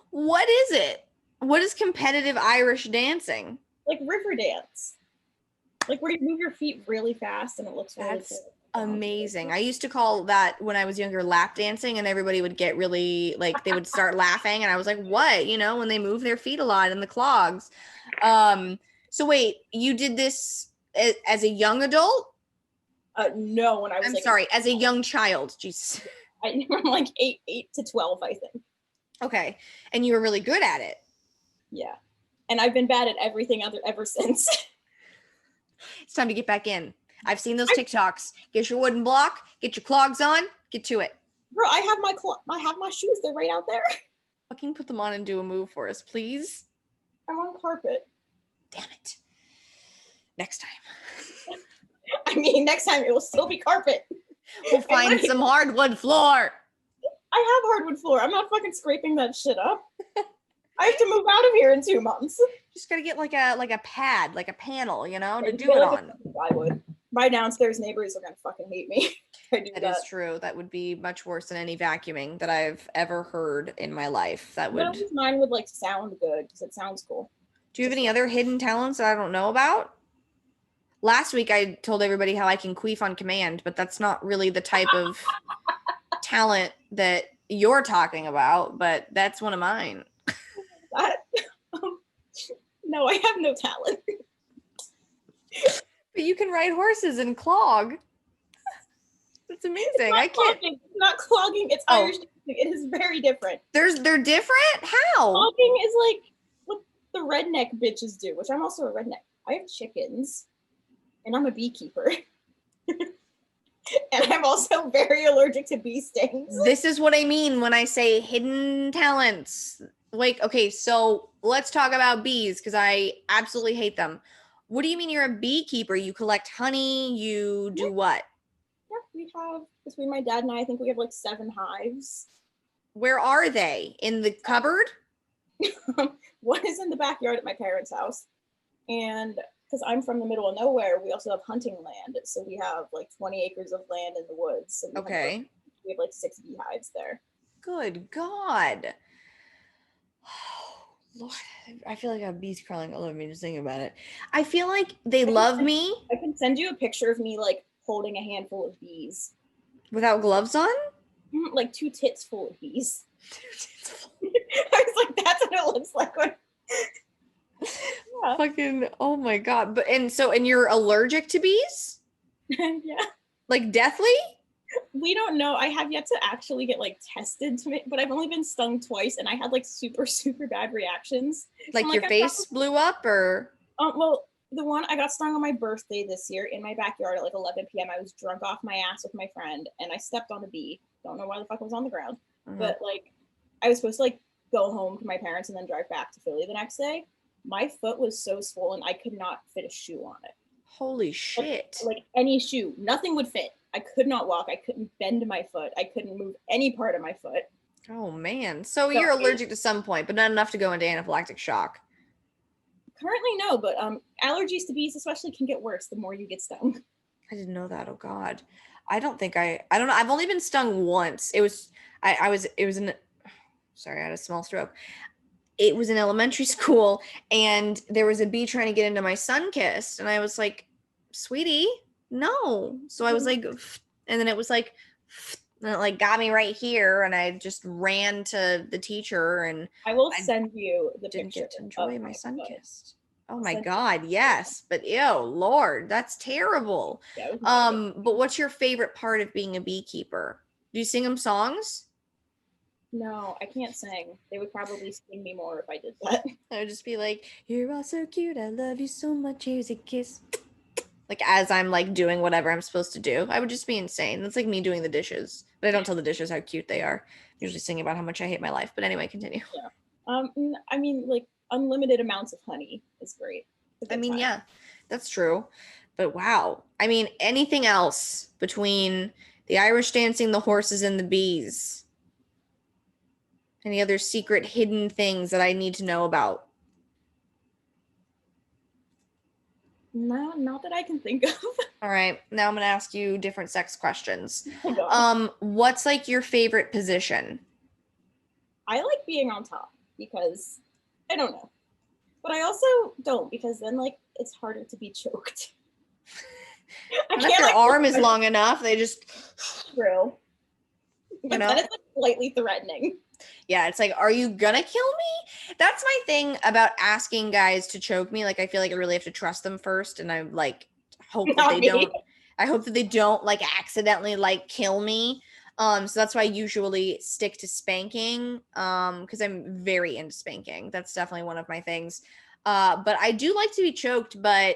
What is it? What is competitive Irish dancing? Like river dance. Like where you move your feet really fast and it looks really cool. Amazing. I used to call that when I was younger lap dancing, and everybody would get really like they would start laughing, and I was like, what? When they move their feet a lot in the clogs. So wait, you did this as a young adult? No, when I was as a young child. Jesus. I'm like 8 to 12, I think. Okay. And you were really good at it. Yeah. And I've been bad at everything ever since. It's time to get back in. I've seen those TikToks. Get your wooden block, get your clogs on, get to it. Bro, I have my shoes. They're right out there. Fucking put them on and do a move for us, please. I'm on carpet. Damn it. Next time. I mean, next time it will still be carpet. We'll find some hardwood floor. I have hardwood floor. I'm not fucking scraping that shit up. I have to move out of here in 2 months. Just gotta get like a pad, like a panel, to do it on. Plywood. My downstairs neighbors are gonna fucking hate me. That is true. That would be much worse than any vacuuming that I've ever heard in my life. Mine would like sound good because it sounds cool. Do you have any other hidden talents that I don't know about? Last week I told everybody how I can queef on command, but that's not really the type of talent that you're talking about, but that's one of mine. No, I have no talent. But you can ride horses and clog. That's amazing. I can't. It's not clogging. It's Irish dancing. It is very different. They're different? How? Clogging is like what the redneck bitches do, which I'm also a redneck. I have chickens, and I'm a beekeeper. And I'm also very allergic to bee stings. This is what I mean when I say hidden talents. Like, okay, so let's talk about bees because I absolutely hate them. What do you mean you're a beekeeper? You collect honey, you do what? Yeah, we have, between my dad and I think we have like 7 hives. Where are they? In the cupboard? One is in the backyard at my parents' house. And because I'm from the middle of nowhere, we also have hunting land. So we have like 20 acres of land in the woods. So Okay. we have like 6 beehives there. Good God. Lord, I feel like I have bees crawling all over me just thinking about it. I feel like they love me I can send you a picture of me like holding a handful of bees. without gloves on. Like 2 tits full of bees. I was like, that's what it looks like when Yeah. Fucking, oh my God. But and you're allergic to bees? Yeah. Like deathly? We don't know. I have yet to actually get like tested to it, but I've only been stung twice and I had like super, super bad reactions. Like your face blew up or? Well, the one I got stung on my birthday this year in my backyard at like 11 p.m. I was drunk off my ass with my friend and I stepped on a bee. Don't know why the fuck I was on the ground. But like I was supposed to like go home to my parents and then drive back to Philly the next day. My foot was so swollen I could not fit a shoe on it. Holy shit. Like any shoe, nothing would fit. I could not walk. I couldn't bend my foot. I couldn't move any part of my foot. Oh man. So you're allergic to some point, but not enough to go into anaphylactic shock. Currently, no, but allergies to bees especially can get worse the more you get stung. I didn't know that. Oh God. I don't know. I've only been stung once. It was sorry, I had a small stroke. It was in elementary school and there was a bee trying to get into my sun kissed and I was like, sweetie, no. So I was like, and then it was like, and it like got me right here and I just ran to the teacher and I will send you the didn't picture get to enjoy my sun kissed. Oh my send God, yes. But ew, Lord, that's terrible. Yeah, but what's your favorite part of being a beekeeper? Do you sing them songs? No, I can't sing. They would probably sting me more if I did that. I would just be like, you're all so cute. I love you so much. Here's a kiss. Like as I'm like doing whatever I'm supposed to do. I would just be insane. That's like me doing the dishes. But I don't tell the dishes how cute they are. I'm usually singing about how much I hate my life. But anyway, continue. Yeah. I mean, like unlimited amounts of honey is great. I mean, yeah, that's true. But wow. I mean, anything else between the Irish dancing, the horses, and the bees? Any other secret hidden things that I need to know about? No, not that I can think of. All right. Now I'm going to ask you different sex questions. Oh, what's like your favorite position? I like being on top because I don't know. But I also don't because then like it's harder to be choked. If your arm is long enough, they just true. But you know? then it's like slightly threatening. Yeah, it's like, are you gonna kill me? That's my thing about asking guys to choke me. Like, I feel like I really have to trust them first, and I like hope that they don't. I hope that they don't like accidentally like kill me. So that's why I usually stick to spanking. Because I'm very into spanking. That's definitely one of my things. But I do like to be choked, but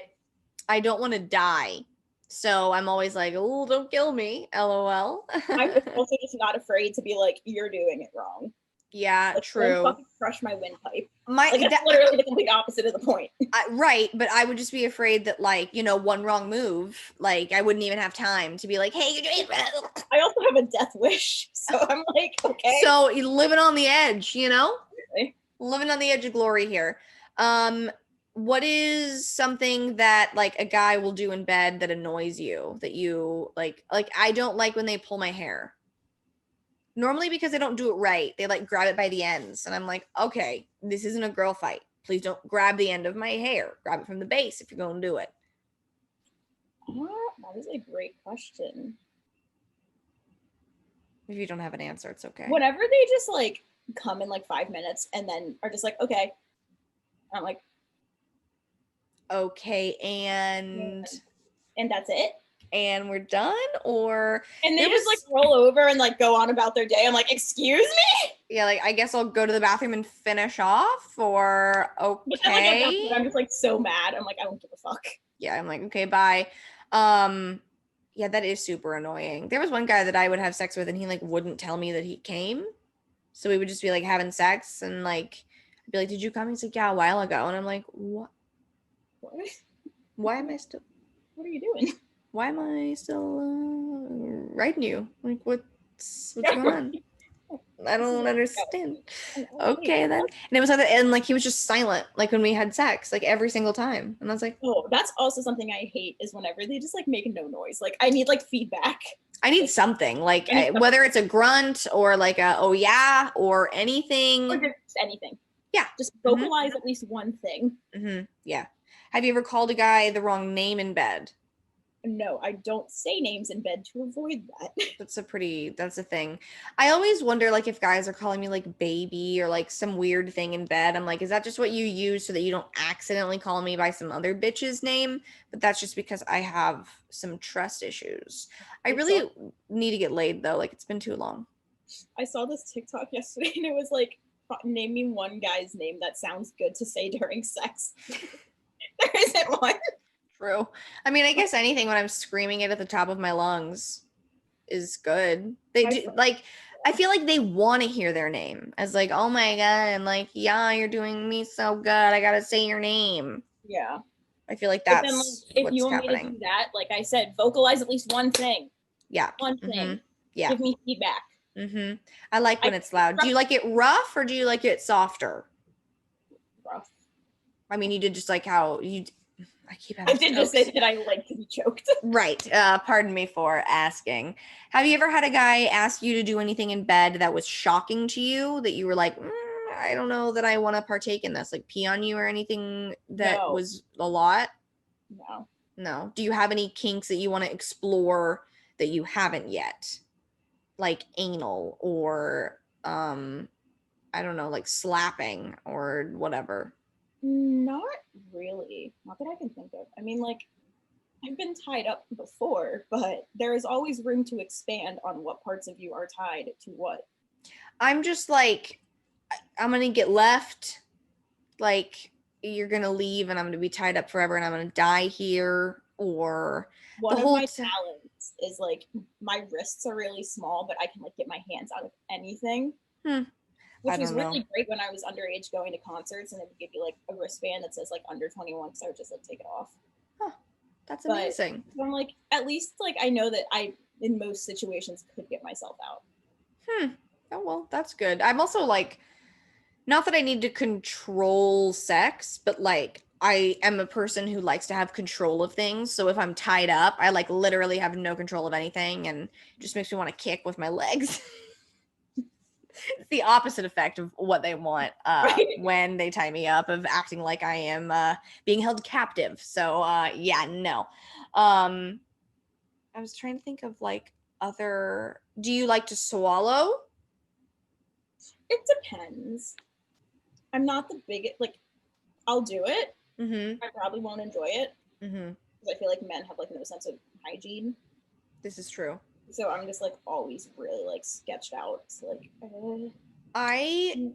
I don't want to die. So I'm always like, oh, don't kill me, LOL. I'm also just not afraid to be like, you're doing it wrong. Yeah, like, true. Don't fucking crush my windpipe. That's literally the complete opposite of the point. Right, but I would just be afraid that, like, you know, one wrong move, like, I wouldn't even have time to be like, hey, you're doing it. I also have a death wish, so I'm like, okay. So you're living on the edge, you know? Really? Living on the edge of glory here. What is something that like a guy will do in bed that annoys you that you like I don't like when they pull my hair. Normally because they don't do it right. They like grab it by the ends and I'm like, okay, this isn't a girl fight. Please don't grab the end of my hair. Grab it from the base if you're going to do it. That is a great question. If you don't have an answer, it's okay. Whenever they just like come in like 5 minutes and then are just like, okay. I'm like, okay, and that's it? And we're done? Or and they just like roll over and like go on about their day. I'm like, excuse me? Yeah, like I guess I'll go to the bathroom and finish off, or okay. I'm just like so mad. I'm like, I don't give a fuck. Yeah, I'm like, okay, bye. Yeah, that is super annoying. There was one guy that I would have sex with and he like wouldn't tell me that he came. So we would just be like having sex and like I'd be like, "Did you come?" He's like, "Yeah, a while ago." And I'm like, "What? What? Why am I still What are you doing? why am I still writing you? Like what's Yeah, going right. on? I This is don't what understand." wait, Okay then. what? And it was other and like he was just silent like when we had sex like every single time. And I was like, Oh, that's also something I hate is whenever they just like make no noise. Like I need like feedback. I need Like something like I need something whether it's a grunt or like a oh yeah or or anything. just anything. Yeah. Just Hmm. vocalize at least one thing. Yeah. Have you ever called a guy the wrong name in bed? No, I don't say names in bed to avoid that. That's a thing. I always wonder like if guys are calling me like baby or like some weird thing in bed. I'm like, is that just what you use so that you don't accidentally call me by some other bitch's name? But that's just because I have some trust issues. I So really need to get laid though. Like it's been too long. I saw this TikTok yesterday and it was like, name me one guy's name that sounds good to say during sex. There isn't one. True. I mean, I guess anything when I'm screaming it at the top of my lungs is good. They My do friend, like I feel like they want to hear their name as like, oh my God, and like, yeah, you're doing me so good. I gotta say your name. yeah. I feel like But then, like, that's if you what's want me to happening. do that, like I said, vocalize at least one thing. Yeah. One Mm-hmm. thing. Yeah. Give me feedback. Mm-hmm. I like I when it's loud. Do you like it rough or do you like it softer? rough. I mean, you did just like how you I keep I having did just say strokes. that I like to be choked. Right. Pardon me for asking. Have you ever had a guy ask you to do anything in bed that was shocking to you that you were like, I don't know that I want to partake in this, like pee on you or anything that No, was a lot? no. No. Do you have any kinks that you want to explore that you haven't yet? Like anal or I don't know, like slapping or whatever. Not really. Not that I can think of. I mean, like, I've been tied up before, but there is always room to expand on what parts of you are tied to what. I'm just like I'm gonna get left. Like you're gonna leave and I'm gonna be tied up forever and I'm gonna die here or the One of whole my talents is like my wrists are really small, but I can like get my hands out of anything, hmm, I which was don't know. really great when I was underage going to concerts and they would give you like a wristband that says like under 21, so I would just like take it off. Huh, that's But amazing. I'm like, at least like I know that I in most situations could get myself out. Hmm. Oh well, that's good. I'm also like not that I need to control sex, but like I am a person who likes to have control of things. So if I'm tied up, I like literally have no control of anything and it just makes me want to kick with my legs. It's the opposite effect of what they want Right? when they tie me up of acting like I am being held captive. So yeah, no. Um I was trying to think of like other do you like to swallow? It depends. I'm not the biggest like I'll do it. Mm-hmm. I probably won't enjoy it Mm-hmm. because I feel like men have like no sense of hygiene. This is true. So I'm just like always really like sketched out. So like, I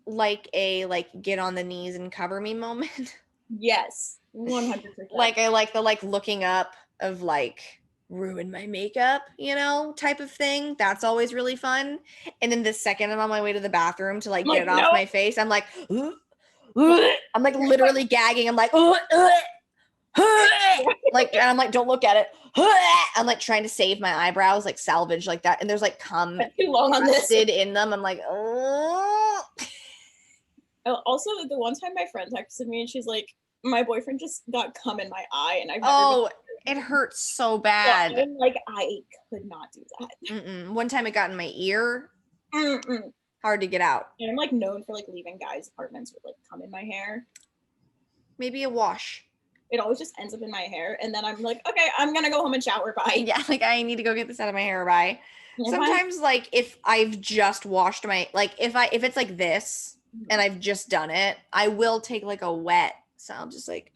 like a like get on the knees and cover me moment. yes, 100%. Like I like the like looking up of like ruin my makeup, you know, type of thing. That's always really fun. And then the second I'm on my way to the bathroom to like I'm get like, it off no. my face, I'm like I'm like literally gagging. I'm like like and I'm like don't look at it. I'm like trying to save my eyebrows, like salvage like that. And there's like cum Too long on this. in them. I'm like, oh. Also, the one time my friend texted me and she's like, my boyfriend just got cum in my eye, and I've never Oh, it hurts so bad. I'm like, I could not do that. Mm-mm. One time it got in my ear. Mm-mm. Hard to get out. And I'm like known for like leaving guys' apartments with like cum in my hair. Maybe a wash. It always just ends up in my hair, and then I'm like, okay, I'm gonna go home and shower. Bye. Yeah, like I need to go get this out of my hair. Bye. Bye. Sometimes, like if I've just washed my like if it's like this and I've just done it, I will take like a wet. So I'll just like,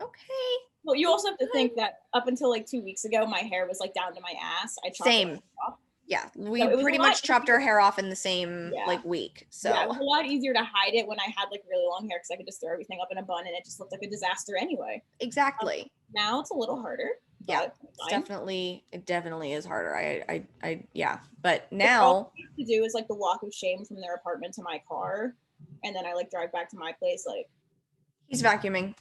okay. Well, you also have to think that up until like 2 weeks ago, my hair was like down to my ass. I chopped Same. it off. Yeah, we So it was pretty a lot much chopped easier. our hair off in the same Yeah. like week. So Yeah, it was a lot easier to hide it when I had like really long hair because I could just throw everything up in a bun and it just looked like a disaster anyway. exactly. Now it's a little harder. Yeah. But It definitely is harder. Yeah. But Like, all now I have to do is like the walk of shame from their apartment to my car, and then I like drive back to my place. Like, he's vacuuming.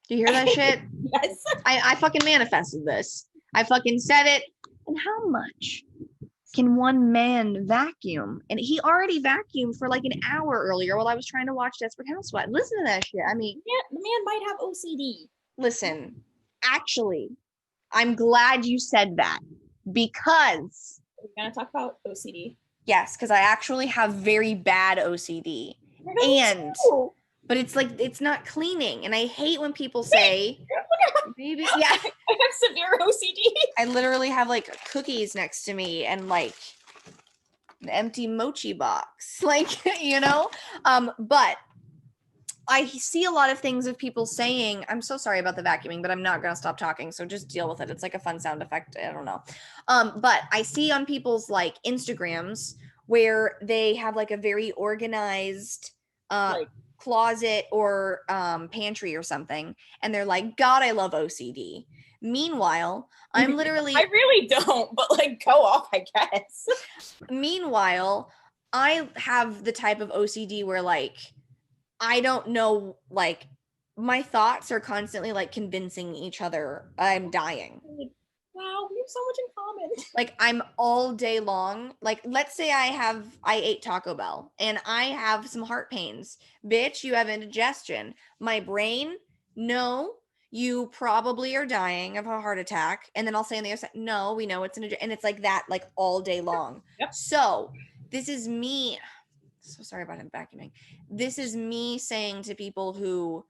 Do you hear that shit? yes. I fucking manifested this. I fucking said it. And how much can one man vacuum? And he already vacuumed for like an hour earlier while I was trying to watch Desperate Housewives. Listen to that shit. I mean, Yeah, the man might have OCD. listen, actually, I'm glad you said that because We're gonna talk about OCD. yes, because I actually have very bad OCD. And but it's like it's not cleaning. And I hate when people say maybe yeah. I have severe OCD. I literally have like cookies next to me and like an empty mochi box. Like, you know? But I see a lot of things of people saying, I'm so sorry about the vacuuming, but I'm not going to stop talking. So just deal with it. It's like a fun sound effect. I don't know. But I see on people's like Instagrams where they have like a very organized Like, closet or pantry or something. And they're like, God, I love OCD. Meanwhile, I'm literally. I really don't, but like, go off, I guess. Meanwhile, I have the type of OCD where like, I don't know, like my thoughts are constantly like convincing each other I'm dying. Wow, we have so much in common. Like I'm all day long. Like let's say I ate Taco Bell and I have some heart pains. Bitch, you have indigestion. My brain, no, you probably are dying of a heart attack. And then I'll say on the other side, no, we know it's and it's like that like all day long. Yep. So this is me. So sorry about him vacuuming. This is me saying to people who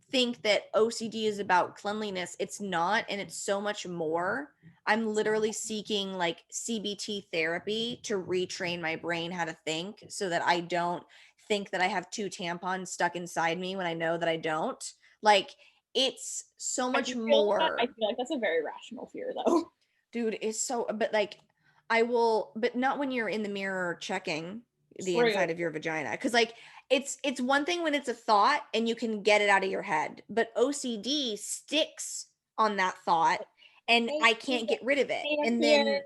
think that OCD is about cleanliness. It's not, and it's so much more. I'm literally seeking like CBT therapy to retrain my brain how to think so that I don't think that I have 2 tampons stuck inside me when I know that I don't. Like it's so much more. I feel like that's a very rational fear though. Dude, it's so but like I will but not when you're in the mirror checking the inside of your vagina because like it's one thing when it's a thought and you can get it out of your head, but OCD sticks on that thought and I can't get rid of it. And then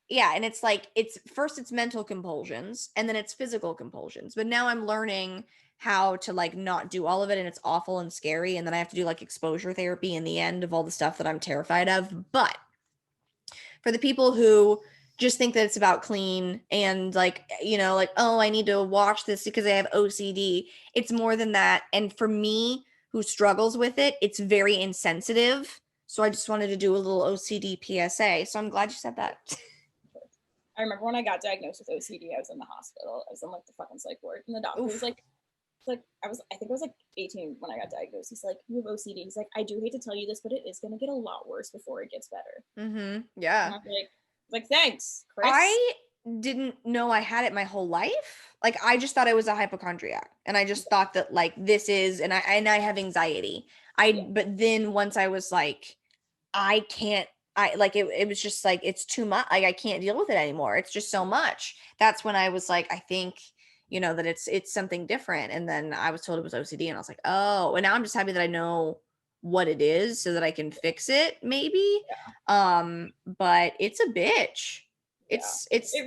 yeah, and it's like it's first it's mental compulsions and then it's physical compulsions. But now I'm learning how to like not do all of it and it's awful and scary and then I have to do like exposure therapy in the end of all the stuff that I'm terrified of. But for the people who just think that it's about clean and like, you know, like, oh, I need to watch this because I have OCD. It's more than that. And for me, who struggles with it, it's very insensitive. So I just wanted to do a little OCD PSA. So I'm glad you said that. I remember when I got diagnosed with OCD, I was in the hospital. I was in like the fucking psych ward, and the doctor was like, I think I was like 18 when I got diagnosed. He's like, you have OCD. He's like, I do hate to tell you this, but it is gonna get a lot worse before it gets better. Mm-hmm. Yeah. And I'm like, thanks, Chris. I didn't know I had it my whole life. Like I just thought I was a hypochondriac, and I just thought that like this is, and I have anxiety. But then once I was like, I can't. I like it was just like it's too much. Like I can't deal with it anymore. It's just so much. That's when I was like, I think you know that it's something different. And then I was told it was OCD, and I was like, oh. And now I'm just happy that I know what it is so that I can fix it maybe. But it's a bitch. It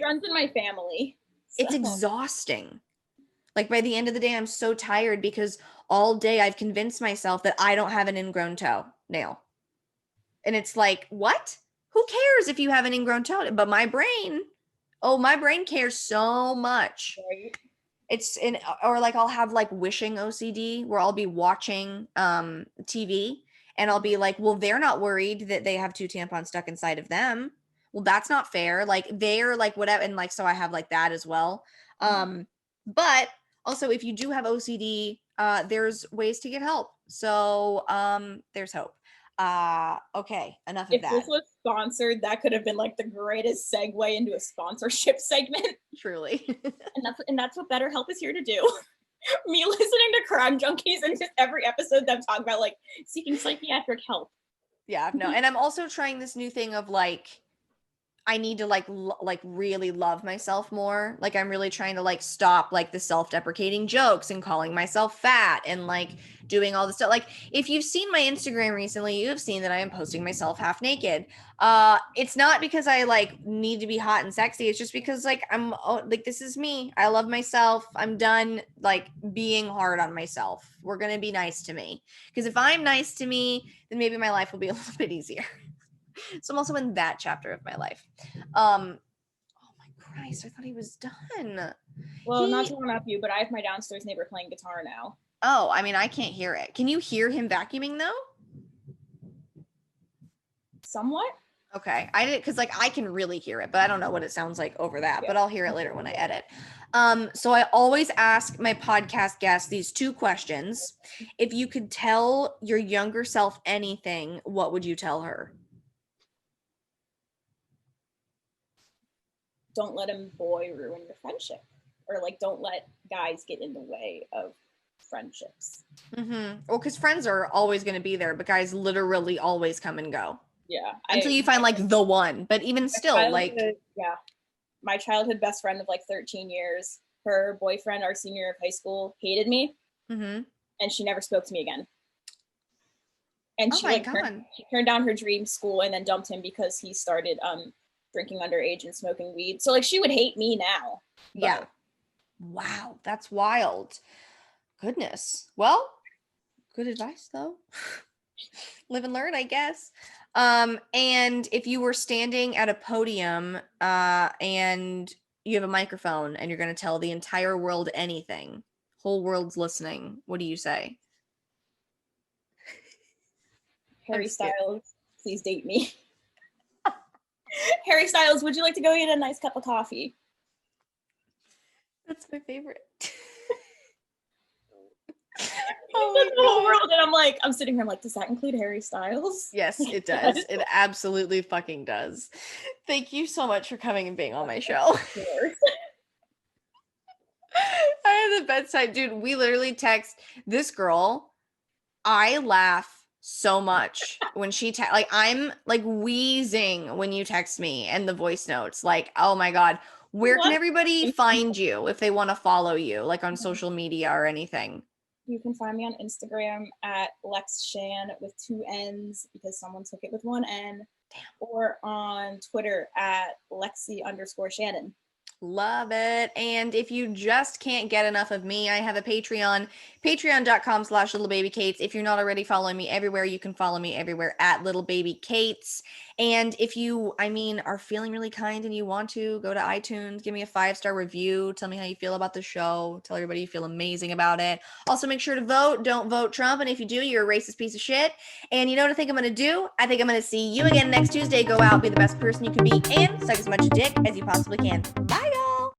runs in my family. So. It's exhausting. Like by the end of the day, I'm so tired because all day I've convinced myself that I don't have an ingrown toe nail. And it's like, what? Who cares if you have an ingrown toe? But my brain cares so much. Right. Or like I'll have like wishing OCD where I'll be watching TV and I'll be like, well, they're not worried that they have 2 tampons stuck inside of them. Well, that's not fair. Like they're like whatever. And like, so I have like that as well. But also if you do have OCD, there's ways to get help. So there's hope. Okay, enough of that. If this was sponsored, that could have been like the greatest segue into a sponsorship segment. Truly. and that's what BetterHelp is here to do. Me listening to Crime Junkies and just every episode them talk about like seeking psychiatric help. Yeah, no. And I'm also trying this new thing of like I need to like really love myself more. Like I'm really trying to like stop like the self-deprecating jokes and calling myself fat and like doing all this stuff. Like if you've seen my Instagram recently, you have seen that I am posting myself half naked. It's not because I like need to be hot and sexy. It's just because like like this is me. I love myself. I'm done like being hard on myself. We're going to be nice to me. Because if I'm nice to me, then maybe my life will be a little bit easier. So I'm also in that chapter of my life. Oh my Christ, I thought he was done. Well, not to one up you, but I have my downstairs neighbor playing guitar now. Oh, I mean, I can't hear it. Can you hear him vacuuming though? Somewhat. Okay, I did because like I can really hear it, but I don't know what it sounds like over that. But I'll hear it later when I edit. So I always ask my podcast guests these two questions. If you could tell your younger self anything, what would you tell her? Don't let a boy ruin your friendship, or like don't let guys get in the way of friendships. Mm-hmm. Well, because friends are always going to be there, but guys literally always come and go. Yeah. Until you find like the one, but even still, like yeah, my childhood best friend of like 13 years, her boyfriend, our senior year of high school, hated me, and she never spoke to me again. And she turned down her dream school and then dumped him because he started drinking underage and smoking weed. So like she would hate me now. Yeah. Wow, that's wild. Goodness. Well, good advice though. Live and learn, I guess. And if you were standing at a podium and you have a microphone and you're going to tell the entire world anything, whole world's listening, what do you say? Harry Styles, please date me. Harry Styles, would you like to go get a nice cup of coffee? That's my favorite. Oh the whole world, and I'm sitting here, I'm like, does that include Harry Styles? Yes, it does. It absolutely fucking does. Thank you so much for coming and being on my show. I had the bedside, dude. We literally text this girl. I laugh so much when she like I'm like wheezing when you text me and the voice notes. Like, oh my God, where can everybody find you if they want to follow you, like on social media or anything? You can find me on Instagram at LexShan with 2 N's because someone took it with 1 N. Damn. Or on Twitter at Lexi_Shannon. Love it. And if you just can't get enough of me, I have a Patreon, patreon.com/littlebabykates. If you're not already following me everywhere, you can follow me everywhere at littlebabykates. And if you, are feeling really kind and you want to, go to iTunes, give me a 5-star review, tell me how you feel about the show, tell everybody you feel amazing about it. Also, make sure to vote. Don't vote Trump. And if you do, you're a racist piece of shit. And you know what I think I'm going to do? I think I'm going to see you again next Tuesday. Go out, be the best person you can be, and suck as much dick as you possibly can. Bye.